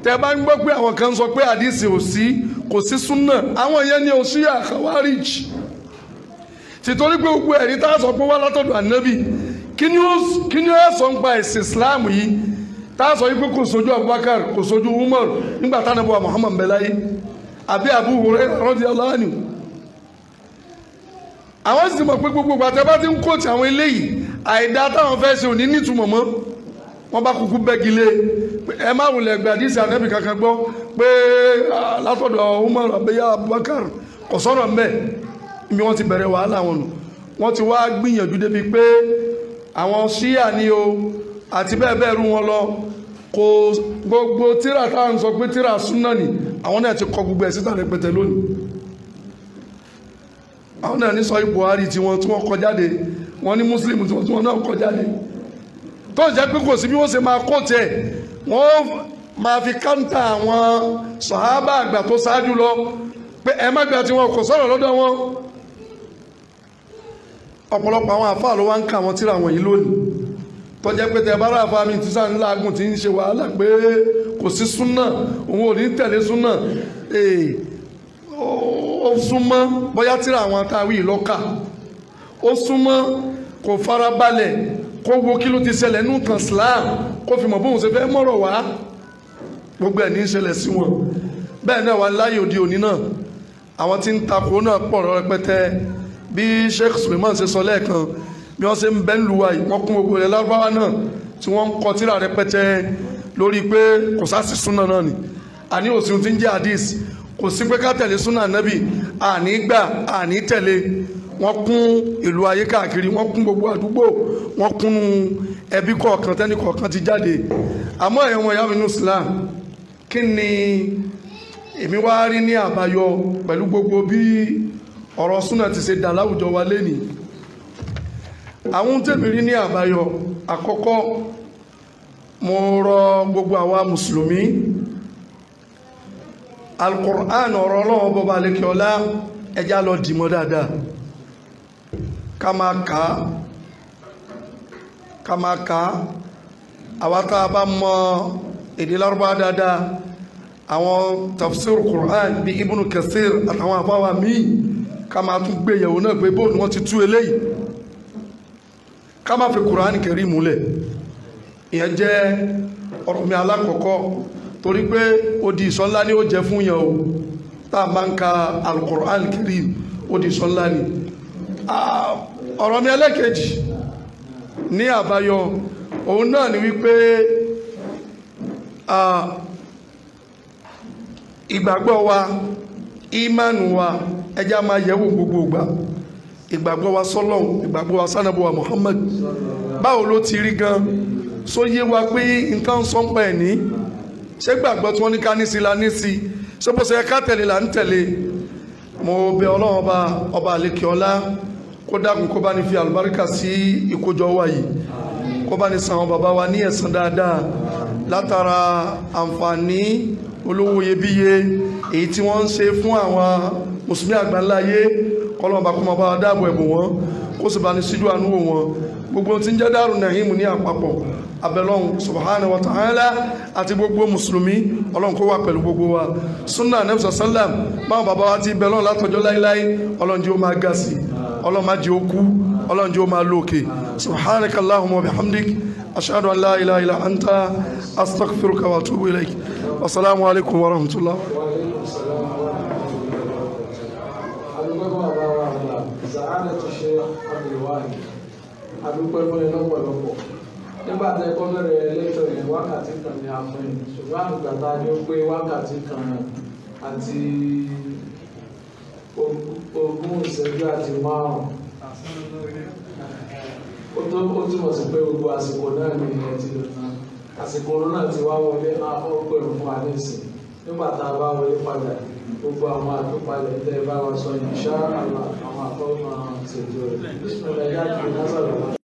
Speaker 2: tẹ́ bá ń gbọ́ pé àwọn kan sọ pé àdìsí kò sí súnà àwọn yẹn ní Ṣíà Khawarij tìtorí pé gbogbo ẹ̀rí tá a sọ pé wá látọ̀dọ̀ ànábì kí ni ó sọ ń pa ẹ̀sìn Islam yìí tá a sọ yìí pé kò sójú Abubakar kò sójú Umar nígbà tá a nàbọ̀ Muhammad bẹ̀láyé àbí Abu Hurairah radiyallahu anhu àwọn sì mọ̀ pé gbogbo àtẹ́ bá ti ń kóòtù àwọn eléyìí àìdá táwọn fẹ́ ṣe òní nítumọ̀ mọ́ wọ́n bá kúkú bẹ́gi lé ẹ má wulẹ̀ gbé àdìsí ànábì kankan gbọ́ pé látọ̀dọ̀ Umar àbẹ́yà Abubakar kò sọ̀rọ̀ mbẹ́ ibi wọ́n ti bẹ̀rẹ̀ wàhálà wọn nù wọ́n ti wá gbìyànjú débi pé àwọn Ṣíà ni o àti bẹ́ẹ̀ bẹ́ẹ̀ rú wọn lọ kò gbogbo tíra táwọn sọ pé tíra súnà ni àwọn náà ti kọ gbogbo ẹ̀ síta rẹpẹtẹ lónìí àwọn náà ní sọ Buhari tí wọ́n kọ jáde wọ́n ní Muslim tí wọ́n náà kọ jáde tó jẹ́ pé kò sí bí wọ́n ṣe máa kó tẹ̀ wọ́n máa fi káńtà àwọn sàhábà àgbà tó ṣáájú lọ pé ẹ má gbà tí wọn kò sọ̀rọ̀ lọ́dọ̀ wọn ọ̀pọ̀lọpọ̀ àwọn àfáà ló wá ń ka àwọn tíra wọn yìí lónìí tó jẹ́ pé tẹ bára àfáà mi ti sáà ńlá agùn tí ń ṣe wàhálà pé kò sí súnà òun ò ní tẹ̀lé súnà ó súnmọ́ bóyá tíra àwọn akáwí lọ́kà ó súnmọ́ kò farabalẹ̀ kó wo kí ló ti ṣẹlẹ̀ nínú kan Islam kó fi mọ̀ bóun ṣe fẹ́ mọ̀rọ̀ wá gbogbo ẹ̀ ní í ṣẹlẹ̀ sí wọn bẹ́ẹ̀ náà wà láyé òde òní náà àwọn tí ń takò náà pọ̀ rẹpẹtẹ bí Sheikh Suleiman ṣe sọ lẹ́ẹ̀kan bí wọ́n ṣe ń bẹ́ ń lu wa yìí wọ́n kún gbogbo ilẹ̀ lárúbáwá náà tí wọ́n ń kọ tíra rẹpẹtẹ lórí pé kò sá sí súnà náà ni àní òsì tí ń jẹ́ hadith kò sí pé ká tẹ̀lé súnà nábì àní gbà àní tẹ̀lé wọ́n kún ìlú ayé káàkiri wọ́n kún gbogbo àdúgbò wọ́n kún ẹbí kọ̀ọ̀kan tẹ́ni kọ̀ọ̀kan ti jáde àmọ́ ẹ̀yàn wọn yàrá nínú Islam kí ni èmi wá rí ní àbáyọ pẹ̀lú gbogbo bí ọ̀rọ̀ súnà ti ṣe dà láwùjọ wa lénìí àwọn tèmi rí ní àbáyọ àkọ́kọ́ mo rọ gbogbo àwa mùsùlùmí Al-Qur'an ọ̀rọ̀ Ọlọ́run bọba alẹ́kẹ́ọlá ẹjá lọ dìmọ́ dáadáa ká máa ká àwátá bá mọ èdè Lárúbá dáadáa àwọn tafsir Qur'an bí Ibn Kathir àtàwọn àfáwà míì ká máa tún gbé yẹ̀wò náà pé bóòlù wọ́n ti tú eléyìí ká máa fi Qur'an kẹrí múlẹ̀ ìyẹn jẹ́ ọ̀rọ̀ mi alákọ̀ọ́kọ́ torí pé odi ìsọ́nlá ni ó jẹ́ fún yẹn o tá a máa ń ka Al-Qur'an Karim odi ìsọ́nlá ni ọ̀rọ̀ mi ẹlẹ́kejì ní àbáyọ òun náà ni wípé ìgbàgbọ́ wa ìmánu wa ẹjá máa yẹ̀wò gbogbo ìgbà ìgbàgbọ́ wa sọ́lọ́hun ìgbàgbọ́ wa sánàbọ̀ wa Muhammad báwo ló ti rí gan só yé wa pé nǹkan sọ́npọ̀ ẹ̀ ní ṣé gbàgbọ́ tí wọ́n ní ká ní sí la ní sí ṣé bó ṣe ká tẹ̀lé là ń tẹ̀lé mo bẹ̀ Ọlọ́run ọba àlekè ọlá kó dákun kó bá ní fi àlùbáríkà sí ìkójọ wa yìí kó bá ní san àwọn bàbá wa ní ẹ̀san dáadáa látara àǹfààní olówó iyebíye èyí tí wọ́n ń ṣe fún àwọn mùsùlùmí àgbáńláyé kọ́lọ́mọba kó máa bá wa dáàbò ẹ̀bùn wọn kó sì bá ní síjú àánú wò wọn gbogbo tí ń jẹ́ Daaru Naim ní àpapọ̀ abẹ́lọ́hun subhanahu wa ta'ala àti gbogbo mùsùlùmí ọlọ́run kó wà pẹ̀lú gbogbo wa sunna Nabi sallam báwọn bàbá wa ti bẹ̀lọ́n látọjọ́ láíláí ọlọ́run jẹ́ ó máa ga sí ọlọ́run má jẹ́ ó kú ọlọ́run jẹ́ ó máa lókè subhanaka allahumma wa bihamdik ashhadu an la ilaha illa anta astaghfiruka wa atubu ilaik wasalaamu alaikum wa rahmatullah.
Speaker 1: Adúpẹ́ fún ẹ lọ́pọ̀lọpọ̀ nígbà tẹ kọ́ bẹ̀rẹ̀ lẹ́tọ̀ yẹn wákàtí kan ní àfún yìí ṣùgbọ́n àgbàtà ni ó pé wákàtí kan àti 20 ìṣẹ́jú àti 5 ó túmọ̀ sí pé gbogbo àsìkò náà ní ilẹ̀ ti lò náà àsìkò náà ti wá wọlé afọ́pẹ̀rù fún wa nísìn nígbà tá a bá wọlé padà gbogbo àwọn àtúpalẹ̀ tẹ́ bá wa sọ insha Allah àwọn àkọ́kọ́ ṣètò rẹ̀.